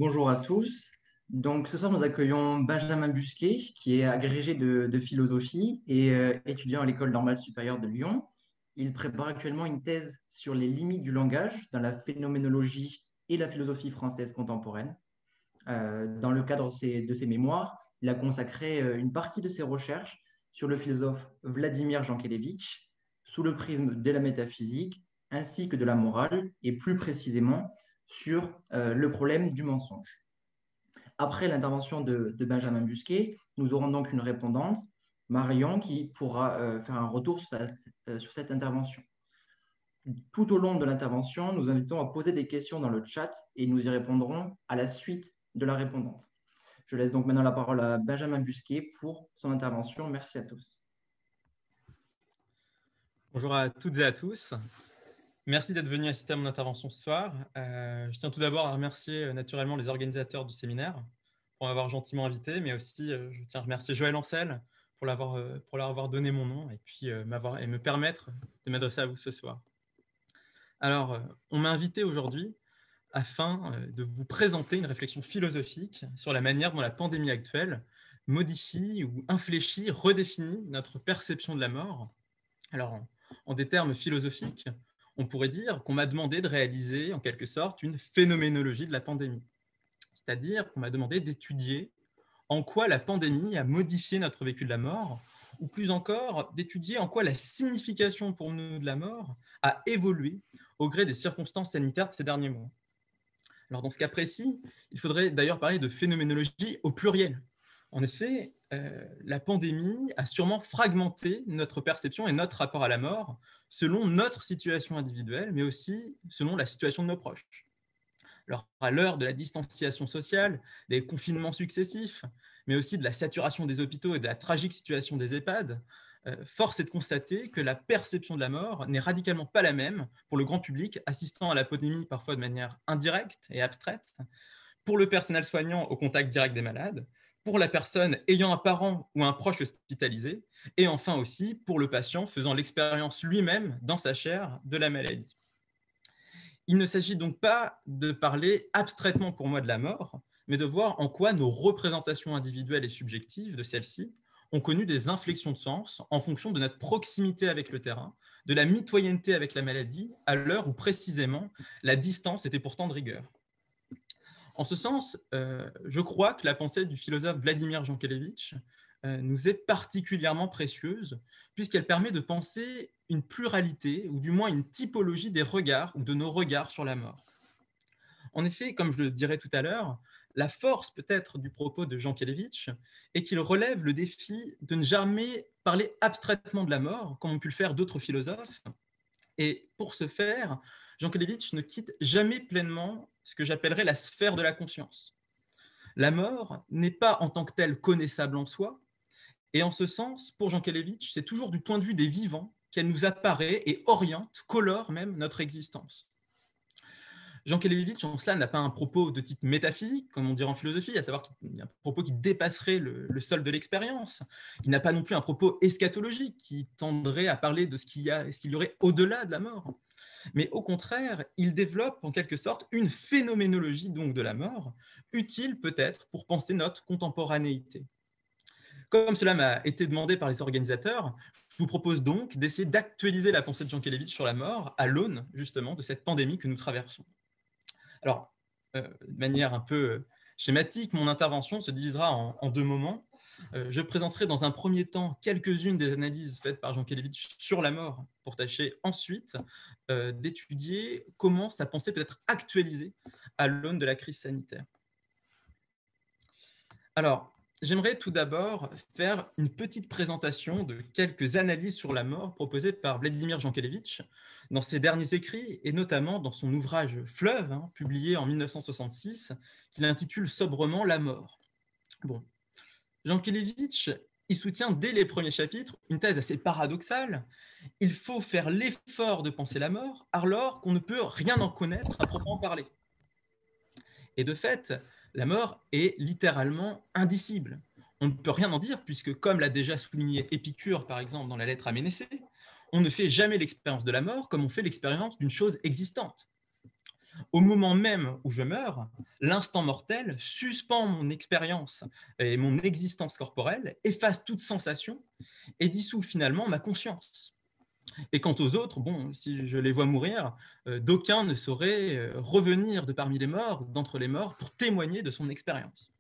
Bonjour à tous. Donc, ce soir, nous accueillons Benjamin Busquet, qui est agrégé de philosophie et étudiant à l'École normale supérieure de Lyon. Il prépare actuellement une thèse sur les limites du langage dans la phénoménologie et la philosophie française contemporaine. Dans le cadre de ses mémoires, il a consacré une partie de ses recherches sur le philosophe Vladimir Jankélévitch sous le prisme de la métaphysique ainsi que de la morale, et plus précisément sur le problème du mensonge. Après l'intervention de Benjamin Busquet, nous aurons donc une répondante, Marion, qui pourra faire un retour sur cette intervention. Tout au long de l'intervention, nous invitons à poser des questions dans le chat et nous y répondrons à la suite de la répondante. Je laisse donc maintenant la parole à Benjamin Busquet pour son intervention. Merci à tous. Bonjour à toutes et à tous. Merci d'être venus assister à mon intervention ce soir. Je tiens tout d'abord à remercier naturellement les organisateurs du séminaire pour m'avoir gentiment invité, mais aussi je tiens à remercier Joël Ancel pour leur avoir donné mon nom et puis me permettre de m'adresser à vous ce soir. Alors, on m'a invité aujourd'hui afin de vous présenter une réflexion philosophique sur la manière dont la pandémie actuelle modifie ou infléchit, redéfinit notre perception de la mort. Alors, en des termes philosophiques, on pourrait dire qu'on m'a demandé de réaliser en quelque sorte une phénoménologie de la pandémie. C'est-à-dire qu'on m'a demandé d'étudier en quoi la pandémie a modifié notre vécu de la mort, ou plus encore d'étudier en quoi la signification pour nous de la mort a évolué au gré des circonstances sanitaires de ces derniers mois. Alors dans ce cas précis, il faudrait d'ailleurs parler de phénoménologie au pluriel. En effet, la pandémie a sûrement fragmenté notre perception et notre rapport à la mort selon notre situation individuelle, mais aussi selon la situation de nos proches. Alors, à l'heure de la distanciation sociale, des confinements successifs, mais aussi de la saturation des hôpitaux et de la tragique situation des EHPAD, force est de constater que la perception de la mort n'est radicalement pas la même pour le grand public assistant à la pandémie parfois de manière indirecte et abstraite, pour le personnel soignant au contact direct des malades, pour la personne ayant un parent ou un proche hospitalisé, et enfin aussi pour le patient faisant l'expérience lui-même dans sa chair de la maladie. Il ne s'agit donc pas de parler abstraitement pour moi de la mort, mais de voir en quoi nos représentations individuelles et subjectives de celle-ci ont connu des inflexions de sens en fonction de notre proximité avec le terrain, de la mitoyenneté avec la maladie, à l'heure où précisément la distance était pourtant de rigueur. En ce sens, je crois que la pensée du philosophe Vladimir Jankélévitch nous est particulièrement précieuse, puisqu'elle permet de penser une pluralité, ou du moins une typologie des regards ou de nos regards sur la mort. En effet, comme je le dirai tout à l'heure, la force peut-être du propos de Jankélévitch est qu'il relève le défi de ne jamais parler abstraitement de la mort, comme ont pu le faire d'autres philosophes. Et pour ce faire, Jankélévitch ne quitte jamais pleinement ce que j'appellerais la sphère de la conscience. La mort n'est pas en tant que telle connaissable en soi, et en ce sens, pour Jankélévitch, c'est toujours du point de vue des vivants qu'elle nous apparaît et oriente, colore même notre existence. Jankélévitch, en cela, n'a pas un propos de type métaphysique, comme on dirait en philosophie, à savoir qu'il y a un propos qui dépasserait le sol de l'expérience. Il n'a pas non plus un propos eschatologique qui tendrait à parler de ce qu'il y aurait au-delà de la mort. Mais au contraire, il développe en quelque sorte une phénoménologie donc de la mort, utile peut-être pour penser notre contemporanéité. Comme cela m'a été demandé par les organisateurs, je vous propose donc d'essayer d'actualiser la pensée de Jankélévitch sur la mort à l'aune justement de cette pandémie que nous traversons. Alors, de manière un peu schématique, mon intervention se divisera en deux moments. Je présenterai dans un premier temps quelques-unes des analyses faites par Jankélévitch sur la mort pour tâcher ensuite d'étudier comment sa pensée peut être actualisée à l'aune de la crise sanitaire. Alors, j'aimerais tout d'abord faire une petite présentation de quelques analyses sur la mort proposées par Vladimir Jankélévitch dans ses derniers écrits et notamment dans son ouvrage Fleuve, publié en 1966, qu'il intitule sobrement La mort. Bon. Jankélévitch y soutient dès les premiers chapitres une thèse assez paradoxale. Il faut faire l'effort de penser la mort alors qu'on ne peut rien en connaître à proprement parler. Et de fait, la mort est littéralement indicible. On ne peut rien en dire puisque, comme l'a déjà souligné Épicure, par exemple, dans la lettre à Ménécée, on ne fait jamais l'expérience de la mort comme on fait l'expérience d'une chose existante. Au moment même où je meurs, l'instant mortel suspend mon expérience et mon existence corporelle, efface toute sensation et dissout finalement ma conscience. Et quant aux autres, bon, si je les vois mourir, d'aucun ne saurait revenir de parmi les morts, d'entre les morts, pour témoigner de son expérience.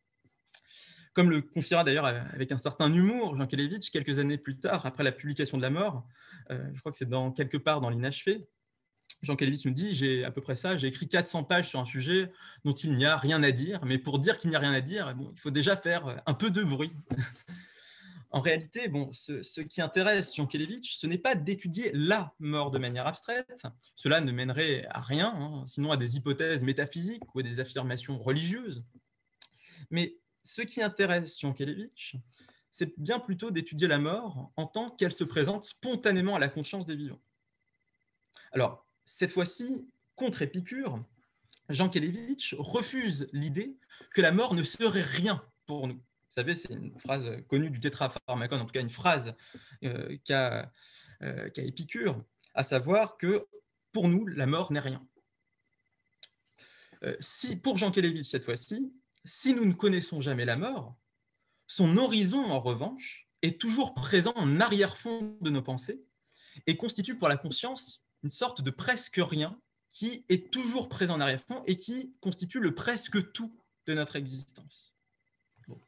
Comme le confiera d'ailleurs avec un certain humour Jean Kelevitch quelques années plus tard, après la publication de La Mort, je crois que c'est quelque part dans l'Inachevé, Jean Kelevitch nous dit, j'ai à peu près ça, j'ai écrit 400 pages sur un sujet dont il n'y a rien à dire, mais pour dire qu'il n'y a rien à dire, bon, il faut déjà faire un peu de bruit. En réalité, bon, ce qui intéresse Jean Kelevitch, ce n'est pas d'étudier la mort de manière abstraite, cela ne mènerait à rien, hein, sinon à des hypothèses métaphysiques ou à des affirmations religieuses, mais ce qui intéresse Jean Kelevitch, c'est bien plutôt d'étudier la mort en tant qu'elle se présente spontanément à la conscience des vivants. Alors, cette fois-ci, contre Épicure, Jean Kelevitch refuse l'idée que la mort ne serait rien pour nous. Vous savez, c'est une phrase connue du Tétrapharmakon, en tout cas une phrase qu'a Épicure, à savoir que pour nous, la mort n'est rien. Pour Jean Kelevitch, cette fois-ci, si nous ne connaissons jamais la mort, son horizon, en revanche, est toujours présent en arrière-fond de nos pensées et constitue pour la conscience une sorte de presque rien qui est toujours présent en arrière-fond et qui constitue le presque tout de notre existence. Bon.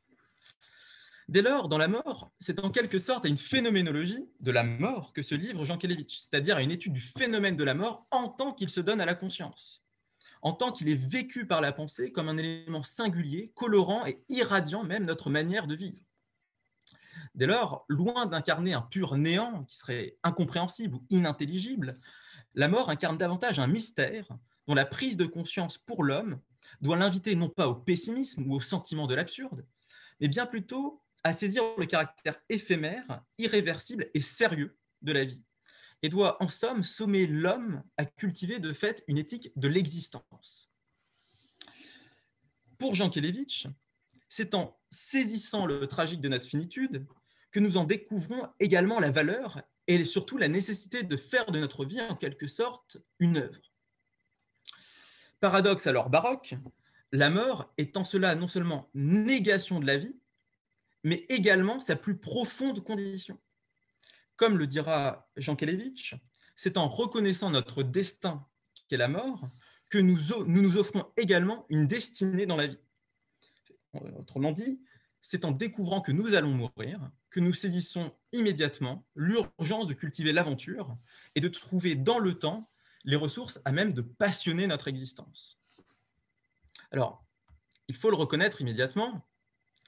Dès lors, dans la mort, c'est en quelque sorte à une phénoménologie de la mort que se livre Jean Kelevitch, c'est-à-dire à une étude du phénomène de la mort en tant qu'il se donne à la conscience, en tant qu'il est vécu par la pensée comme un élément singulier, colorant et irradiant même notre manière de vivre. Dès lors, loin d'incarner un pur néant qui serait incompréhensible ou inintelligible, la mort incarne davantage un mystère dont la prise de conscience pour l'homme doit l'inviter non pas au pessimisme ou au sentiment de l'absurde, mais bien plutôt à saisir le caractère éphémère, irréversible et sérieux de la vie, et doit en somme sommer l'homme à cultiver de fait une éthique de l'existence. Pour Jean Kelevitch, c'est en saisissant le tragique de notre finitude que nous en découvrons également la valeur et surtout la nécessité de faire de notre vie en quelque sorte une œuvre. Paradoxe alors baroque, la mort est en cela non seulement négation de la vie, mais également sa plus profonde condition. Comme le dira Jean Kelevitch, c'est en reconnaissant notre destin qu'est la mort que nous offrons également une destinée dans la vie. Autrement dit, c'est en découvrant que nous allons mourir que nous saisissons immédiatement l'urgence de cultiver l'aventure et de trouver dans le temps les ressources à même de passionner notre existence. Alors, il faut le reconnaître immédiatement,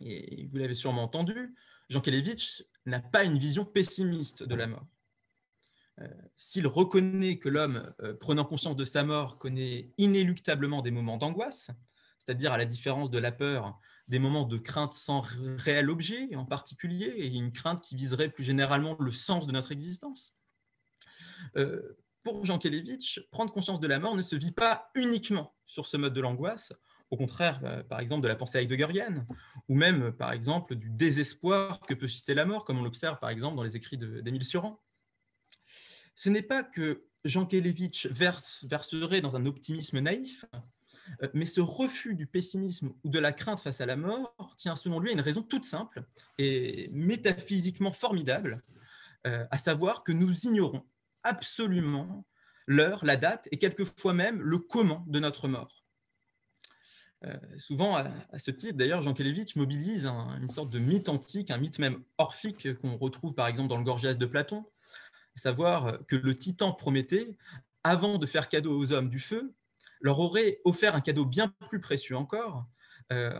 et vous l'avez sûrement entendu, Jean Kelevitch n'a pas une vision pessimiste de la mort. S'il reconnaît que l'homme, prenant conscience de sa mort, connaît inéluctablement des moments d'angoisse, c'est-à-dire à la différence de la peur, des moments de crainte sans réel objet en particulier, et une crainte qui viserait plus généralement le sens de notre existence. Pour Jean Kelevitch, prendre conscience de la mort ne se vit pas uniquement sur ce mode de l'angoisse, au contraire, par exemple, de la pensée heideggerienne, ou même, par exemple, du désespoir que peut susciter la mort, comme on l'observe, par exemple, dans les écrits d'Émile Cioran. Ce n'est pas que Jean Kelevitch verserait dans un optimisme naïf, mais ce refus du pessimisme ou de la crainte face à la mort tient selon lui à une raison toute simple et métaphysiquement formidable, à savoir que nous ignorons absolument l'heure, la date et quelquefois même le comment de notre mort. Souvent, à ce titre, d'ailleurs, Jean Kelevitch mobilise une sorte de mythe antique, un mythe même orphique qu'on retrouve par exemple dans le Gorgias de Platon, à savoir que le titan Prométhée, avant de faire cadeau aux hommes du feu, leur aurait offert un cadeau bien plus précieux encore.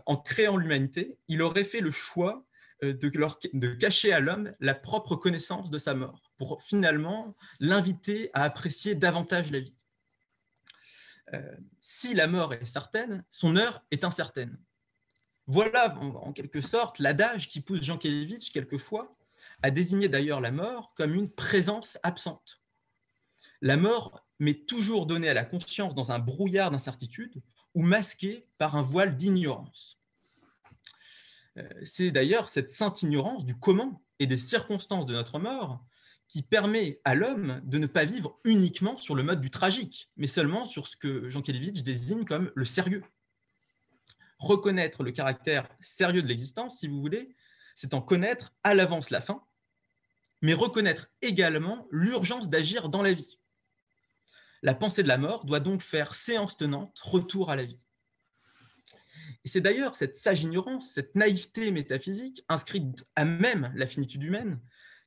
En créant l'humanité, il aurait fait le choix de cacher à l'homme la propre connaissance de sa mort, pour finalement l'inviter à apprécier davantage la vie. Si la mort est certaine, son heure est incertaine. Voilà en quelque sorte l'adage qui pousse Jean Kelevitch quelquefois à désigner d'ailleurs la mort comme une présence absente. La mort m'est toujours donnée à la conscience dans un brouillard d'incertitude ou masquée par un voile d'ignorance. C'est d'ailleurs cette sainte ignorance du comment et des circonstances de notre mort qui permet à l'homme de ne pas vivre uniquement sur le mode du tragique, mais seulement sur ce que Jankélévitch désigne comme le sérieux. Reconnaître le caractère sérieux de l'existence, si vous voulez, c'est en connaître à l'avance la fin, mais reconnaître également l'urgence d'agir dans la vie. La pensée de la mort doit donc faire séance tenante, retour à la vie. Et c'est d'ailleurs cette sage ignorance, cette naïveté métaphysique, inscrite à même la finitude humaine,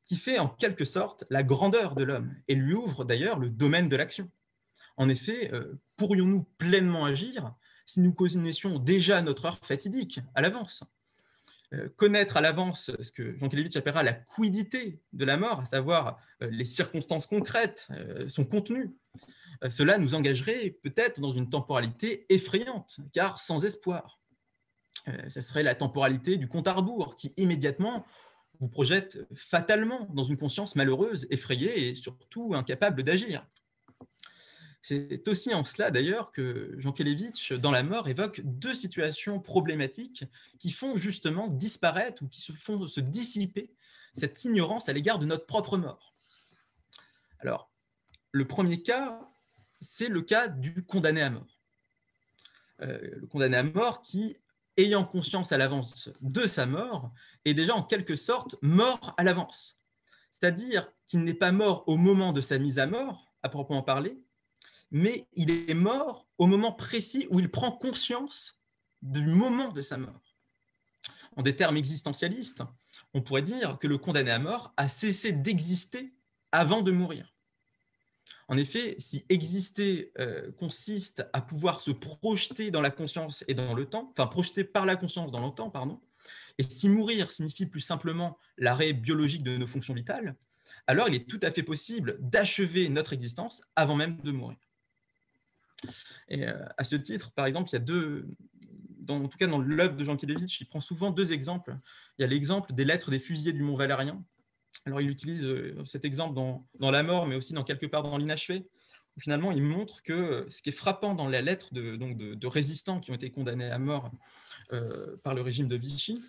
qui fait en quelque sorte la grandeur de l'homme et lui ouvre d'ailleurs le domaine de l'action. En effet, pourrions-nous pleinement agir si nous connaissions déjà notre heure fatidique à l'avance? Connaître à l'avance ce que Jankélévitch appellera la quiddité de la mort, à savoir les circonstances concrètes, son contenu, cela nous engagerait peut-être dans une temporalité effrayante, car sans espoir. Ce serait la temporalité du compte à rebours qui immédiatement vous projette fatalement dans une conscience malheureuse, effrayée et surtout incapable d'agir. C'est aussi en cela d'ailleurs que Jankélévitch, dans la mort, évoque deux situations problématiques qui font justement disparaître ou qui font se dissiper cette ignorance à l'égard de notre propre mort. Alors, le premier cas, c'est le cas du condamné à mort. Le condamné à mort qui, ayant conscience à l'avance de sa mort, est déjà en quelque sorte mort à l'avance. C'est-à-dire qu'il n'est pas mort au moment de sa mise à mort, à proprement parler, mais il est mort au moment précis où il prend conscience du moment de sa mort. En des termes existentialistes, on pourrait dire que le condamné à mort a cessé d'exister avant de mourir. En effet, si exister consiste à pouvoir se projeter dans la conscience et dans le temps, enfin projeter par la conscience dans le temps, pardon, et si mourir signifie plus simplement l'arrêt biologique de nos fonctions vitales, alors il est tout à fait possible d'achever notre existence avant même de mourir. Et à ce titre, par exemple, il y a deux, en tout cas dans l'œuvre de Jankélévitch, il prend souvent deux exemples. Il y a l'exemple des lettres des fusillés du Mont Valérien. Alors il utilise cet exemple dans La mort, mais aussi dans quelque part dans l'Inachevé, où finalement il montre que ce qui est frappant dans les lettres de résistants qui ont été condamnés à mort par le régime de Vichy,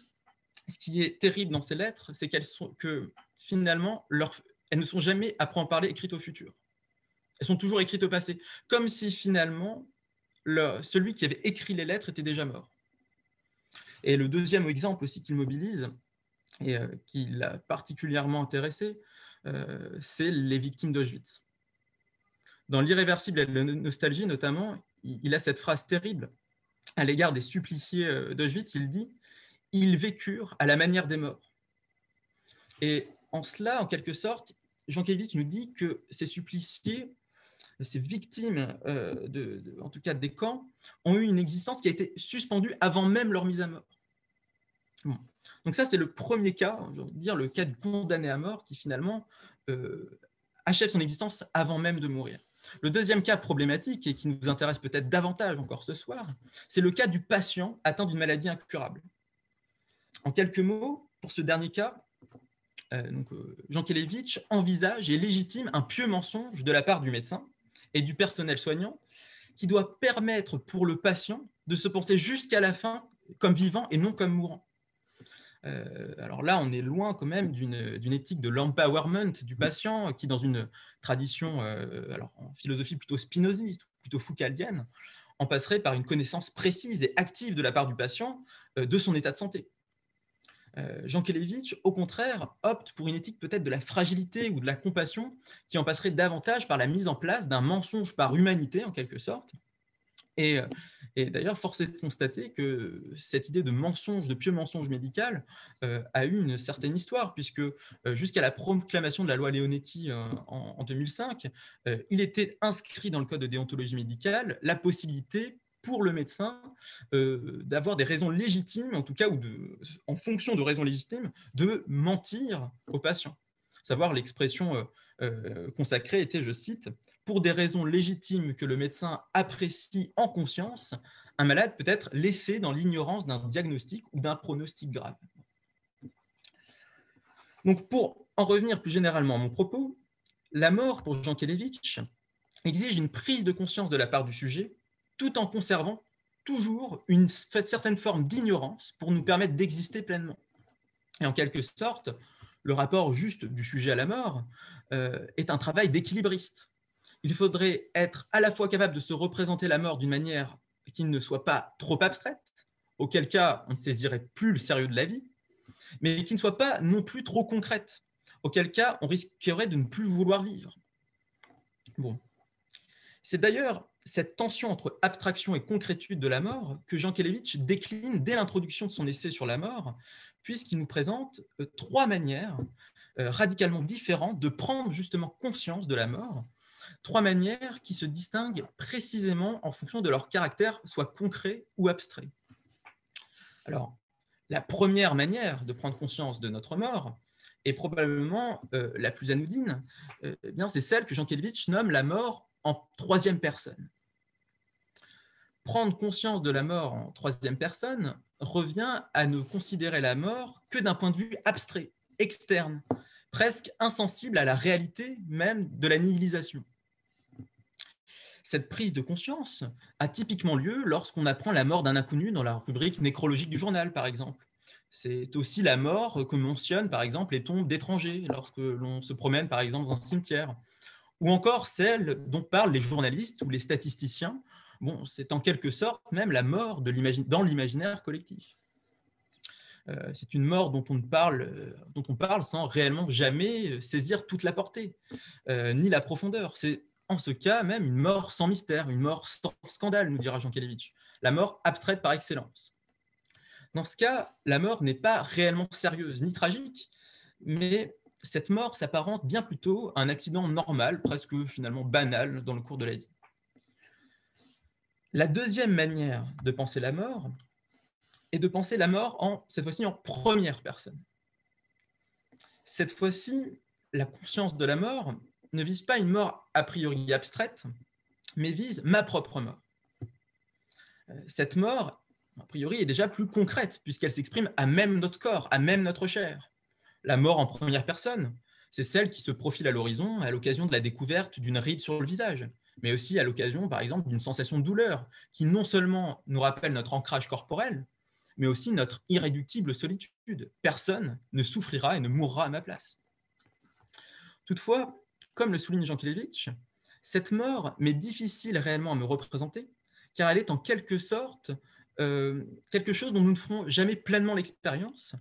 ce qui est terrible dans ces lettres, c'est que finalement, elles ne sont jamais, à proprement parler, écrites au futur. Elles sont toujours écrites au passé, comme si finalement celui qui avait écrit les lettres était déjà mort. Et le deuxième exemple aussi qu'il mobilise, et qui l'a particulièrement intéressé, c'est les victimes d'Auschwitz. Dans L'Irréversible et la nostalgie, notamment, il a cette phrase terrible à l'égard des suppliciés d'Auschwitz. Il dit « Ils vécurent à la manière des morts ». Et en cela, en quelque sorte, Jankélévitch nous dit que ces suppliciés, ces victimes, en tout cas des camps, ont eu une existence qui a été suspendue avant même leur mise à mort. Bon. Donc ça, c'est le premier cas, j'ai envie de dire, le cas du condamné à mort qui finalement achève son existence avant même de mourir. Le deuxième cas problématique, et qui nous intéresse peut-être davantage encore ce soir, c'est le cas du patient atteint d'une maladie incurable. En quelques mots, pour ce dernier cas, Jankélévitch envisage et légitime un pieux mensonge de la part du médecin et du personnel soignant qui doit permettre pour le patient de se penser jusqu'à la fin comme vivant et non comme mourant. Alors là, on est loin quand même d'une éthique de l'empowerment du patient qui, dans une tradition alors en philosophie plutôt spinoziste, plutôt foucaldienne, en passerait par une connaissance précise et active de la part du patient de son état de santé. Jankélévitch, au contraire, opte pour une éthique peut-être de la fragilité ou de la compassion qui en passerait davantage par la mise en place d'un mensonge par humanité, en quelque sorte. Et d'ailleurs, force est de constater que cette idée de mensonge, de pieux mensonge médical, a eu une certaine histoire, puisque jusqu'à la proclamation de la loi Leonetti en 2005, il était inscrit dans le code de déontologie médicale la possibilité pour le médecin d'avoir des raisons légitimes, en tout cas, ou en fonction de raisons légitimes, de mentir aux patients. Savoir l'expression consacrée était, je cite, « Pour des raisons légitimes que le médecin apprécie en conscience, un malade peut être laissé dans l'ignorance d'un diagnostic ou d'un pronostic grave. » Donc, pour en revenir plus généralement à mon propos, la mort pour Jankélévitch exige une prise de conscience de la part du sujet, tout en conservant toujours une certaine forme d'ignorance pour nous permettre d'exister pleinement. Et en quelque sorte, le rapport juste du sujet à la mort est un travail d'équilibriste. Il faudrait être à la fois capable de se représenter la mort d'une manière qui ne soit pas trop abstraite, auquel cas on ne saisirait plus le sérieux de la vie, mais qui ne soit pas non plus trop concrète, auquel cas on risquerait de ne plus vouloir vivre. Bon. C'est d'ailleurs cette tension entre abstraction et concrétude de la mort que Jankélévitch décline dès l'introduction de son essai sur la mort, puisqu'il nous présente trois manières radicalement différentes de prendre justement conscience de la mort, trois manières qui se distinguent précisément en fonction de leur caractère, soit concret ou abstrait. Alors, la première manière de prendre conscience de notre mort est probablement la plus anodine, c'est celle que Jankélévitch nomme la mort en troisième personne. Prendre conscience de la mort en troisième personne revient à ne considérer la mort que d'un point de vue abstrait, externe, presque insensible à la réalité même de la nihilisation. Cette prise de conscience a typiquement lieu lorsqu'on apprend la mort d'un inconnu dans la rubrique nécrologique du journal, par exemple. C'est aussi la mort que mentionne, par exemple, les tombes d'étrangers lorsque l'on se promène, par exemple, dans un cimetière. Ou encore celle dont parlent les journalistes ou les statisticiens. Bon, c'est en quelque sorte même la mort dans l'imaginaire collectif. C'est une mort dont on parle sans réellement jamais saisir toute la portée, ni la profondeur. C'est en ce cas même une mort sans mystère, une mort sans scandale, nous dira Jankélévitch, la mort abstraite par excellence. Dans ce cas, la mort n'est pas réellement sérieuse ni tragique, mais cette mort s'apparente bien plutôt à un accident normal, presque finalement banal dans le cours de la vie. La deuxième manière de penser la mort est de penser la mort cette fois-ci en première personne. Cette fois-ci, la conscience de la mort ne vise pas une mort a priori abstraite, mais vise ma propre mort. Cette mort, a priori, est déjà plus concrète, puisqu'elle s'exprime à même notre corps, à même notre chair. La mort en première personne, c'est celle qui se profile à l'horizon à l'occasion de la découverte d'une ride sur le visage, mais aussi à l'occasion, par exemple, d'une sensation de douleur, qui non seulement nous rappelle notre ancrage corporel, mais aussi notre irréductible solitude. Personne ne souffrira et ne mourra à ma place. Toutefois, comme le souligne Jankélévitch, cette mort m'est difficile réellement à me représenter, car elle est en quelque sorte quelque chose dont nous ne ferons jamais pleinement l'expérience,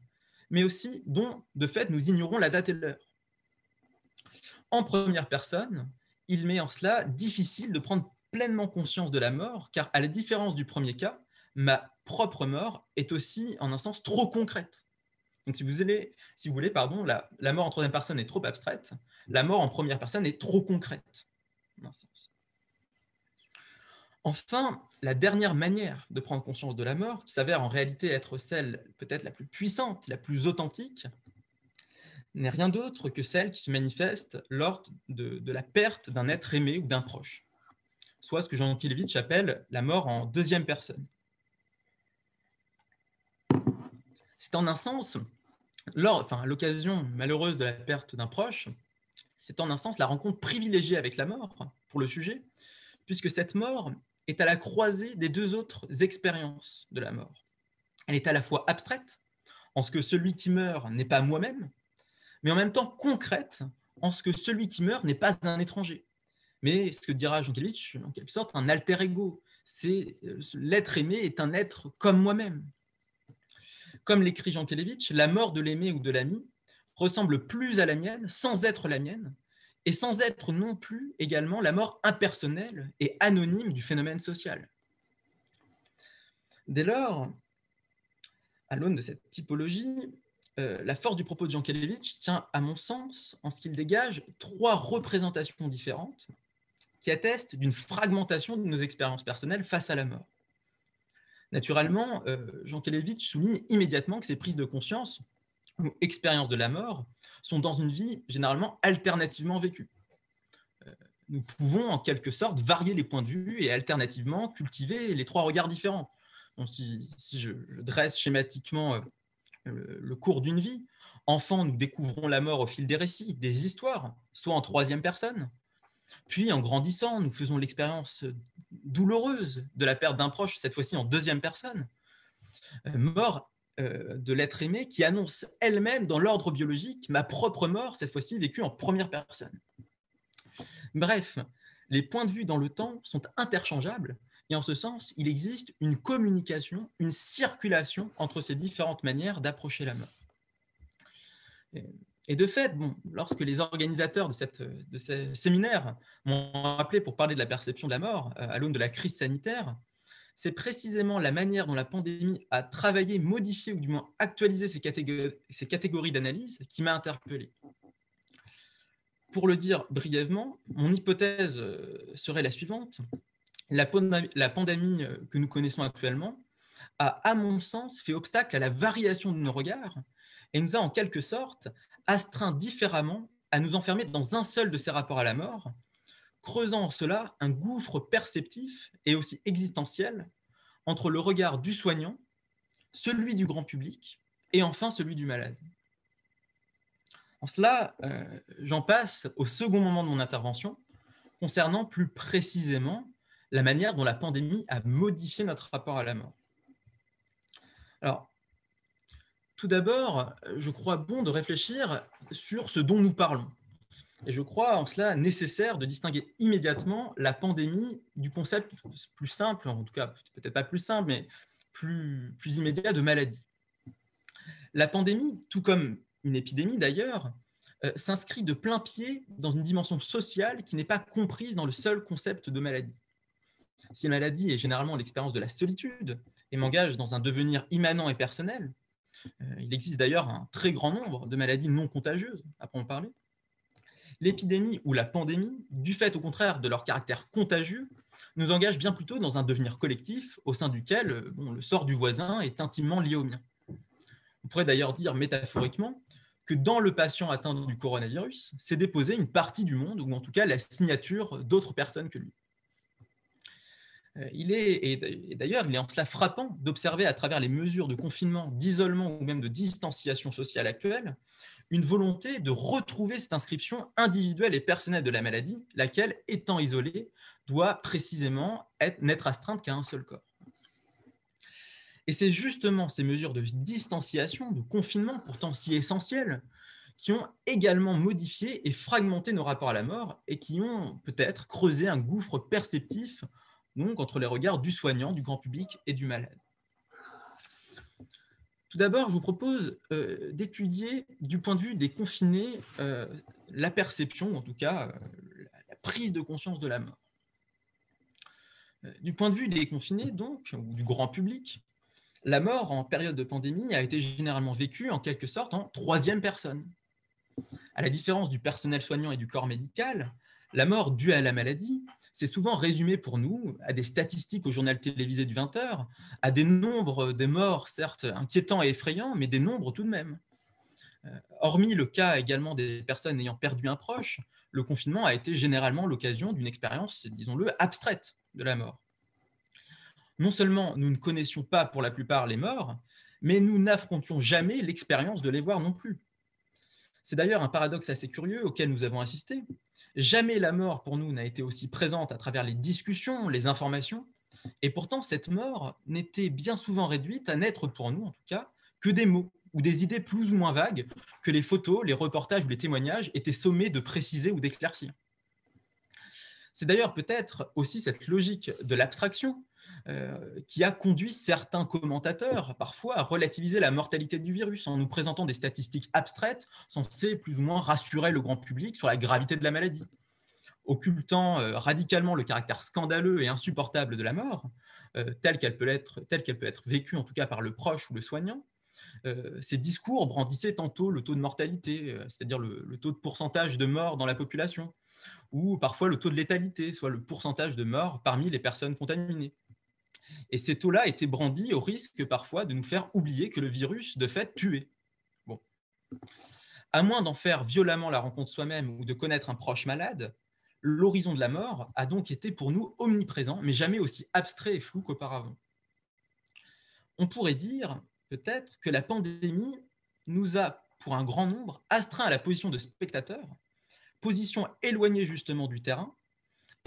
mais aussi dont, de fait, nous ignorons la date et l'heure. En première personne, il m'est en cela difficile de prendre pleinement conscience de la mort, car à la différence du premier cas, ma propre mort est aussi, en un sens, trop concrète. Donc, si vous voulez, la mort en troisième personne est trop abstraite, la mort en première personne est trop concrète, en un sens. Enfin, la dernière manière de prendre conscience de la mort, qui s'avère en réalité être celle peut-être la plus puissante, la plus authentique, n'est rien d'autre que celle qui se manifeste lors de la perte d'un être aimé ou d'un proche, soit ce que Jankélévitch appelle la mort en deuxième personne. C'est en un sens, à l'occasion malheureuse de la perte d'un proche, c'est en un sens la rencontre privilégiée avec la mort pour le sujet, puisque cette mort est à la croisée des deux autres expériences de la mort. Elle est à la fois abstraite, en ce que celui qui meurt n'est pas moi-même, mais en même temps concrète, en ce que celui qui meurt n'est pas un étranger. Mais ce que dira Jankélévitch, en quelque sorte, un alter ego. C'est l'être aimé est un être comme moi-même. Comme l'écrit Jankélévitch, la mort de l'aimé ou de l'ami ressemble plus à la mienne, sans être la mienne, et sans être non plus également la mort impersonnelle et anonyme du phénomène social. Dès lors, à l'aune de cette typologie, la force du propos de Jankélévitch tient, à mon sens, en ce qu'il dégage trois représentations différentes qui attestent d'une fragmentation de nos expériences personnelles face à la mort. Naturellement, Jankélévitch souligne immédiatement que ces prises de conscience ou expériences de la mort sont dans une vie généralement alternativement vécue. Nous pouvons en quelque sorte varier les points de vue et alternativement cultiver les trois regards différents. Donc, si je dresse schématiquement le cours d'une vie, enfant, nous découvrons la mort au fil des récits, des histoires, soit en troisième personne. Puis, en grandissant, nous faisons l'expérience douloureuse de la perte d'un proche, cette fois-ci en deuxième personne. Mort de l'être aimé qui annonce elle-même dans l'ordre biologique ma propre mort, cette fois-ci vécue en première personne. Bref, les points de vue dans le temps sont interchangeables et en ce sens, il existe une communication, une circulation entre ces différentes manières d'approcher la mort. Et de fait, lorsque les organisateurs de ces séminaires m'ont appelé pour parler de la perception de la mort à l'aune de la crise sanitaire, c'est précisément la manière dont la pandémie a travaillé, modifié ou du moins actualisé ces catégories d'analyse qui m'a interpellé. Pour le dire brièvement, mon hypothèse serait la suivante. La pandémie que nous connaissons actuellement a, à mon sens, fait obstacle à la variation de nos regards et nous a en quelque sorte astreint différemment à nous enfermer dans un seul de ces rapports à la mort, creusant en cela un gouffre perceptif et aussi existentiel entre le regard du soignant, celui du grand public et enfin celui du malade. En cela, j'en passe au second moment de mon intervention, concernant plus précisément la manière dont la pandémie a modifié notre rapport à la mort. Alors, tout d'abord, je crois bon de réfléchir sur ce dont nous parlons. Et je crois en cela nécessaire de distinguer immédiatement la pandémie du concept plus simple, en tout cas peut-être pas plus simple, mais plus immédiat de maladie. La pandémie, tout comme une épidémie d'ailleurs, s'inscrit de plein pied dans une dimension sociale qui n'est pas comprise dans le seul concept de maladie. Si la maladie est généralement l'expérience de la solitude et m'engage dans un devenir immanent et personnel, il existe d'ailleurs un très grand nombre de maladies non contagieuses, après en parler. L'épidémie ou la pandémie, du fait au contraire de leur caractère contagieux, nous engage bien plutôt dans un devenir collectif au sein duquel le sort du voisin est intimement lié au mien. On pourrait d'ailleurs dire métaphoriquement que dans le patient atteint du coronavirus, s'est déposée une partie du monde, ou en tout cas la signature d'autres personnes que lui. D'ailleurs, il est en cela frappant d'observer à travers les mesures de confinement, d'isolement ou même de distanciation sociale actuelle, une volonté de retrouver cette inscription individuelle et personnelle de la maladie, laquelle, étant isolée, doit précisément n'être astreinte qu'à un seul corps. Et c'est justement ces mesures de distanciation, de confinement, pourtant si essentielles, qui ont également modifié et fragmenté nos rapports à la mort et qui ont peut-être creusé un gouffre perceptif donc, entre les regards du soignant, du grand public et du malade. Tout d'abord, je vous propose d'étudier du point de vue des confinés la perception, ou en tout cas la prise de conscience de la mort. Du point de vue des confinés, donc, ou du grand public, la mort en période de pandémie a été généralement vécue en quelque sorte en troisième personne. À la différence du personnel soignant et du corps médical, la mort due à la maladie, c'est souvent résumé pour nous à des statistiques au journal télévisé du 20h, à des nombres de morts certes inquiétants et effrayants, mais des nombres tout de même. Hormis le cas également des personnes ayant perdu un proche, le confinement a été généralement l'occasion d'une expérience, disons-le, abstraite de la mort. Non seulement nous ne connaissions pas pour la plupart les morts, mais nous n'affrontions jamais l'expérience de les voir non plus. C'est d'ailleurs un paradoxe assez curieux auquel nous avons assisté. Jamais la mort pour nous n'a été aussi présente à travers les discussions, les informations, et pourtant cette mort n'était bien souvent réduite à n'être pour nous, en tout cas, que des mots ou des idées plus ou moins vagues que les photos, les reportages ou les témoignages étaient sommés de préciser ou d'éclaircir. C'est d'ailleurs peut-être aussi cette logique de l'abstraction qui a conduit certains commentateurs parfois à relativiser la mortalité du virus en nous présentant des statistiques abstraites censées plus ou moins rassurer le grand public sur la gravité de la maladie. Occultant radicalement le caractère scandaleux et insupportable de la mort, telle qu'elle peut être vécue en tout cas par le proche ou le soignant, ces discours brandissaient tantôt le taux de mortalité, c'est-à-dire le taux de pourcentage de morts dans la population, ou parfois le taux de létalité, soit le pourcentage de morts parmi les personnes contaminées. Et ces taux-là étaient brandis au risque parfois de nous faire oublier que le virus, de fait, tuait. Bon. À moins d'en faire violemment la rencontre soi-même ou de connaître un proche malade, l'horizon de la mort a donc été pour nous omniprésent, mais jamais aussi abstrait et flou qu'auparavant. On pourrait dire, peut-être, que la pandémie nous a, pour un grand nombre, astreint à la position de spectateur, position éloignée justement du terrain,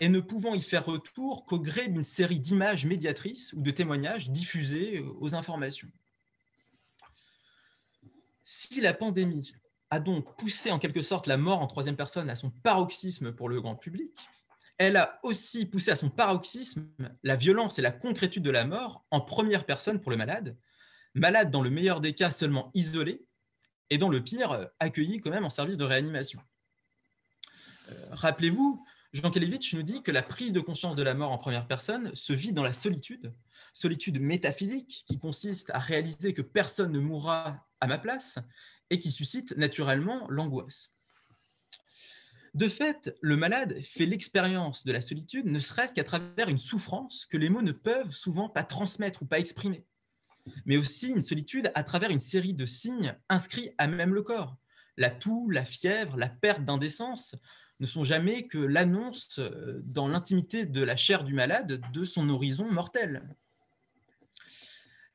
et ne pouvant y faire retour qu'au gré d'une série d'images médiatrices ou de témoignages diffusés aux informations. Si la pandémie a donc poussé en quelque sorte la mort en troisième personne à son paroxysme pour le grand public, elle a aussi poussé à son paroxysme la violence et la concrétude de la mort en première personne pour le malade, malade dans le meilleur des cas seulement isolé, et dans le pire, accueilli quand même en service de réanimation. Rappelez-vous, Jean Kelevitch nous dit que la prise de conscience de la mort en première personne se vit dans la solitude, solitude métaphysique qui consiste à réaliser que personne ne mourra à ma place et qui suscite naturellement l'angoisse. De fait, le malade fait l'expérience de la solitude ne serait-ce qu'à travers une souffrance que les mots ne peuvent souvent pas transmettre ou pas exprimer, mais aussi une solitude à travers une série de signes inscrits à même le corps. La toux, la fièvre, la perte d'indécence ne sont jamais que l'annonce dans l'intimité de la chair du malade de son horizon mortel.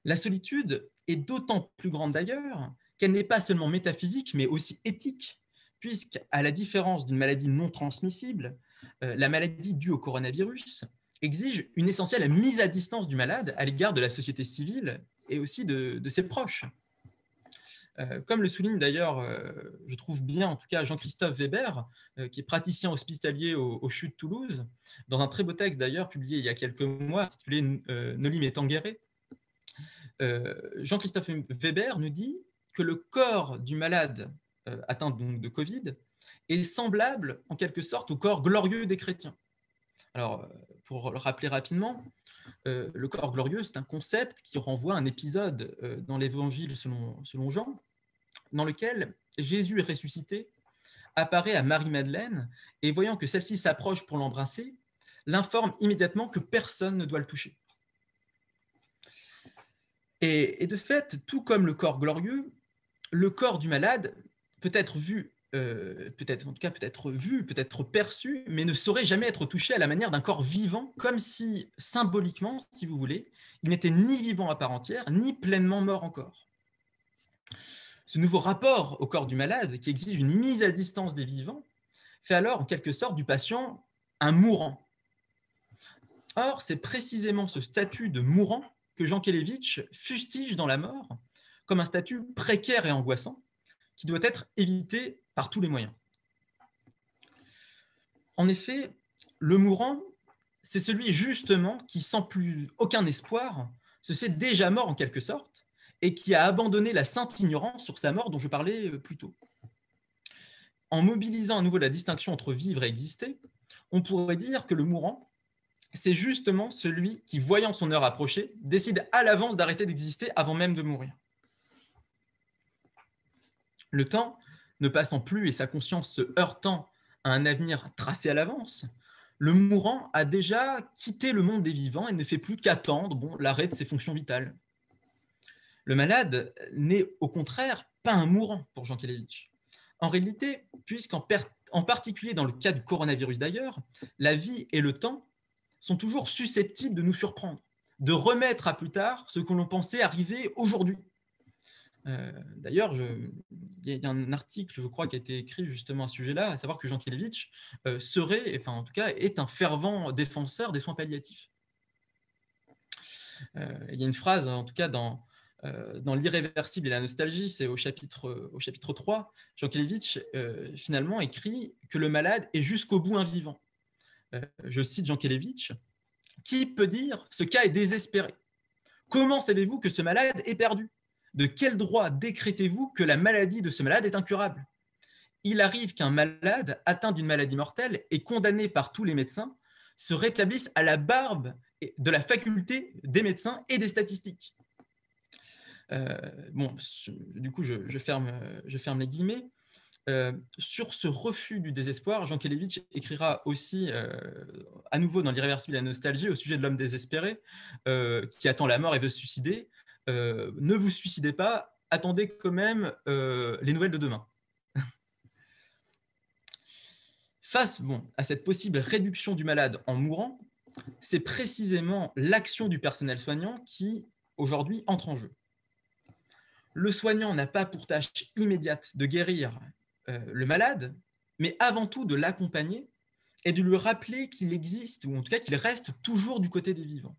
La solitude est d'autant plus grande d'ailleurs qu'elle n'est pas seulement métaphysique, mais aussi éthique, puisqu'à la différence d'une maladie non transmissible, la maladie due au coronavirus exige une essentielle mise à distance du malade à l'égard de la société civile et aussi de ses proches. Comme le souligne d'ailleurs, je trouve bien en tout cas Jean-Christophe Weber, qui est praticien hospitalier au CHU de Toulouse, dans un très beau texte d'ailleurs publié il y a quelques mois, intitulé Nolim et Tanguéré. Jean-Christophe Weber nous dit que le corps du malade atteint donc de Covid est semblable en quelque sorte au corps glorieux des chrétiens. Alors, pour le rappeler rapidement, le corps glorieux, c'est un concept qui renvoie à un épisode dans l'évangile selon Jean, dans lequel Jésus est ressuscité, apparaît à Marie-Madeleine et voyant que celle-ci s'approche pour l'embrasser, l'informe immédiatement que personne ne doit le toucher. Et de fait, tout comme le corps glorieux, le corps du malade peut être vu, peut-être perçu, mais ne saurait jamais être touché à la manière d'un corps vivant, comme si, symboliquement, si vous voulez, il n'était ni vivant à part entière, ni pleinement mort encore. Ce nouveau rapport au corps du malade, qui exige une mise à distance des vivants, fait alors en quelque sorte du patient un mourant. Or, c'est précisément ce statut de mourant que Jean Kelevitch fustige dans la mort comme un statut précaire et angoissant qui doit être évité par tous les moyens. En effet, le mourant, c'est celui justement qui, sans plus aucun espoir, se sait déjà mort en quelque sorte et qui a abandonné la sainte ignorance sur sa mort dont je parlais plus tôt. En mobilisant à nouveau la distinction entre vivre et exister, on pourrait dire que le mourant, c'est justement celui qui, voyant son heure approcher, décide à l'avance d'arrêter d'exister avant même de mourir. Le temps ne passant plus et sa conscience se heurtant à un avenir tracé à l'avance, le mourant a déjà quitté le monde des vivants et ne fait plus qu'attendre l'arrêt de ses fonctions vitales. Le malade n'est au contraire pas un mourant pour Jean Kelevitch. En réalité, puisqu'en particulier dans le cas du coronavirus d'ailleurs, la vie et le temps sont toujours susceptibles de nous surprendre, de remettre à plus tard ce que l'on pensait arriver aujourd'hui. D'ailleurs, il y a un article, je crois, qui a été écrit justement à ce sujet-là, à savoir que Jean Kelevitch en tout cas, est un fervent défenseur des soins palliatifs. Il y a une phrase, en tout cas, dans l'irréversible et la nostalgie, c'est au chapitre 3, Jean Kelevitch finalement écrit que le malade est jusqu'au bout un vivant. Je cite Jean Kelevitch, « Qui peut dire ce cas est désespéré? Comment savez-vous que ce malade est perdu? De quel droit décrétez-vous que la maladie de ce malade est incurable? Il arrive qu'un malade atteint d'une maladie mortelle et condamné par tous les médecins se rétablisse à la barbe de la faculté des médecins et des statistiques. » Du coup, je ferme les guillemets. Sur ce refus du désespoir, Jean Kelevitch écrira aussi à nouveau dans l'irréversible et la nostalgie au sujet de l'homme désespéré qui attend la mort et veut se suicider. Ne vous suicidez pas, attendez quand même les nouvelles de demain. Face à cette possible réduction du malade en mourant, c'est précisément l'action du personnel soignant qui, aujourd'hui, entre en jeu. Le soignant n'a pas pour tâche immédiate de guérir le malade, mais avant tout de l'accompagner et de lui rappeler qu'il existe, ou en tout cas qu'il reste toujours du côté des vivants.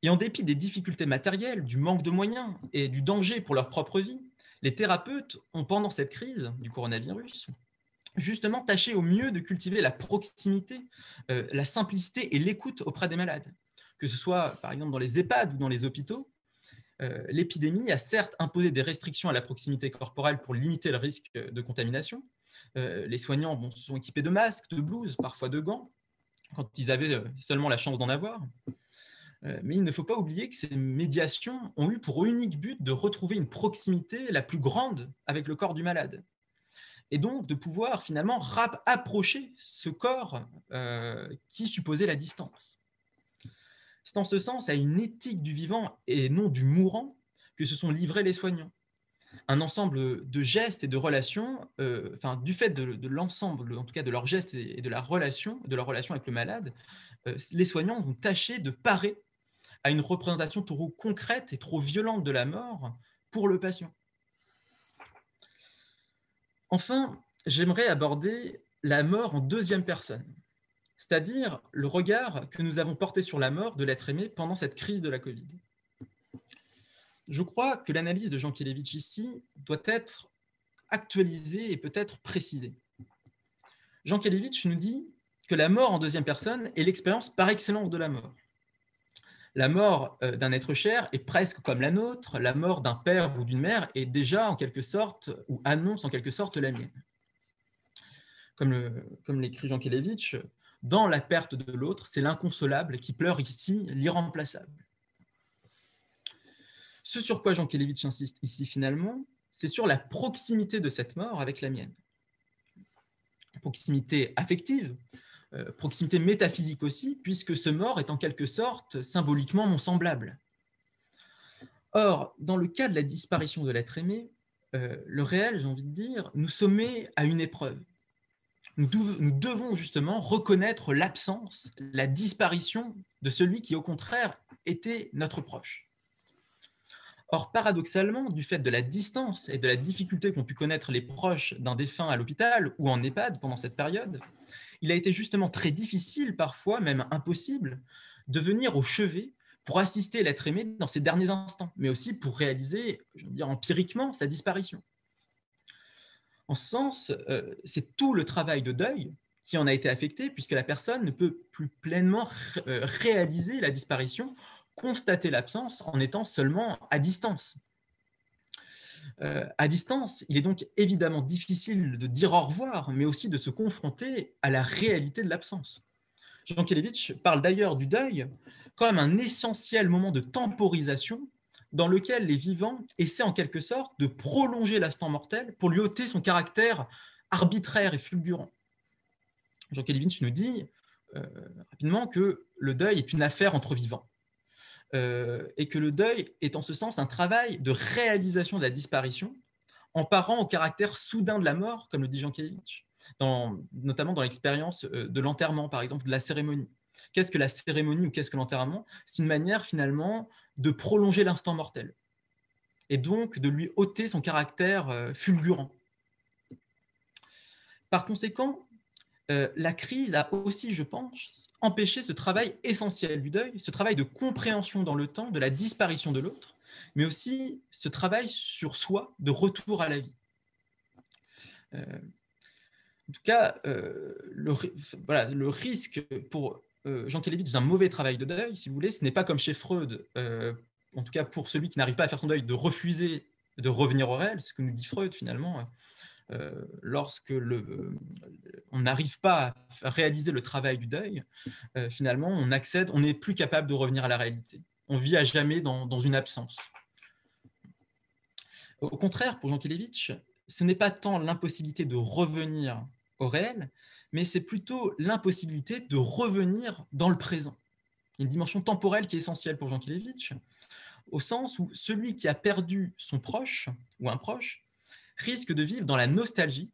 Et en dépit des difficultés matérielles, du manque de moyens et du danger pour leur propre vie, les thérapeutes ont, pendant cette crise du coronavirus, justement tâché au mieux de cultiver la proximité, la simplicité et l'écoute auprès des malades. Que ce soit, par exemple, dans les EHPAD ou dans les hôpitaux, l'épidémie a certes imposé des restrictions à la proximité corporelle pour limiter le risque de contamination. Les soignants se sont équipés de masques, de blouses, parfois de gants, quand ils avaient seulement la chance d'en avoir. Mais il ne faut pas oublier que ces médiations ont eu pour unique but de retrouver une proximité la plus grande avec le corps du malade. Et donc de pouvoir finalement approcher ce corps qui supposait la distance. C'est en ce sens à une éthique du vivant et non du mourant que se sont livrés les soignants. Un ensemble de gestes et de relations, du fait de l'ensemble, en tout cas de leurs gestes et de leur relation avec le malade, les soignants ont tâché de parer à une représentation trop concrète et trop violente de la mort pour le patient. Enfin, j'aimerais aborder la mort en deuxième personne, c'est-à-dire le regard que nous avons porté sur la mort de l'être aimé pendant cette crise de la Covid. Je crois que l'analyse de Jankélévitch ici doit être actualisée et peut-être précisée. Jankélévitch nous dit que la mort en deuxième personne est l'expérience par excellence de la mort. La mort d'un être cher est presque comme la nôtre, la mort d'un père ou d'une mère est déjà en quelque sorte, ou annonce en quelque sorte la mienne. Comme l'écrit Jankélévitch, dans la perte de l'autre, c'est l'inconsolable qui pleure ici l'irremplaçable. Ce sur quoi Jankélévitch insiste ici finalement, c'est sur la proximité de cette mort avec la mienne. Proximité affective, proximité métaphysique aussi, puisque ce mort est en quelque sorte symboliquement mon semblable. Or, dans le cas de la disparition de l'être aimé, le réel, j'ai envie de dire, nous sommet à une épreuve. Nous devons justement reconnaître l'absence, la disparition de celui qui, au contraire, était notre proche. Or, paradoxalement, du fait de la distance et de la difficulté qu'ont pu connaître les proches d'un défunt à l'hôpital ou en EHPAD pendant cette période, il a été justement très difficile, parfois même impossible, de venir au chevet pour assister l'être aimé dans ses derniers instants, mais aussi pour réaliser, je veux dire, empiriquement sa disparition. En ce sens, c'est tout le travail de deuil qui en a été affecté, puisque la personne ne peut plus pleinement réaliser la disparition, constater l'absence en étant seulement à distance. À distance, il est donc évidemment difficile de dire au revoir, mais aussi de se confronter à la réalité de l'absence. Jankélévitch parle d'ailleurs du deuil comme un essentiel moment de temporisation dans lequel les vivants essaient en quelque sorte de prolonger l'instant mortel pour lui ôter son caractère arbitraire et fulgurant. Jankélévitch nous dit rapidement que le deuil est une affaire entre vivants. Et que le deuil est en ce sens un travail de réalisation de la disparition en parant au caractère soudain de la mort, comme le dit Jankélévitch, notamment dans l'expérience de l'enterrement, par exemple, de la cérémonie. Qu'est-ce que la cérémonie ou qu'est-ce que l'enterrement? C'est une manière finalement de prolonger l'instant mortel et donc de lui ôter son caractère fulgurant. Par conséquent, la crise a aussi, je pense, empêché ce travail essentiel du deuil, ce travail de compréhension dans le temps de la disparition de l'autre, mais aussi ce travail sur soi de retour à la vie. En tout cas, le risque pour Jankélévitch d'un mauvais travail de deuil, si vous voulez, ce n'est pas comme chez Freud, en tout cas pour celui qui n'arrive pas à faire son deuil, de refuser de revenir au réel, c'est ce que nous dit Freud finalement. Lorsque on n'arrive pas à réaliser le travail du deuil, finalement, on n'est plus capable de revenir à la réalité. On vit à jamais dans une absence. Au contraire, pour Jankélévitch, ce n'est pas tant l'impossibilité de revenir au réel, mais c'est plutôt l'impossibilité de revenir dans le présent. Il y a une dimension temporelle qui est essentielle pour Jankélévitch, au sens où celui qui a perdu son proche ou un proche risque de vivre dans la nostalgie,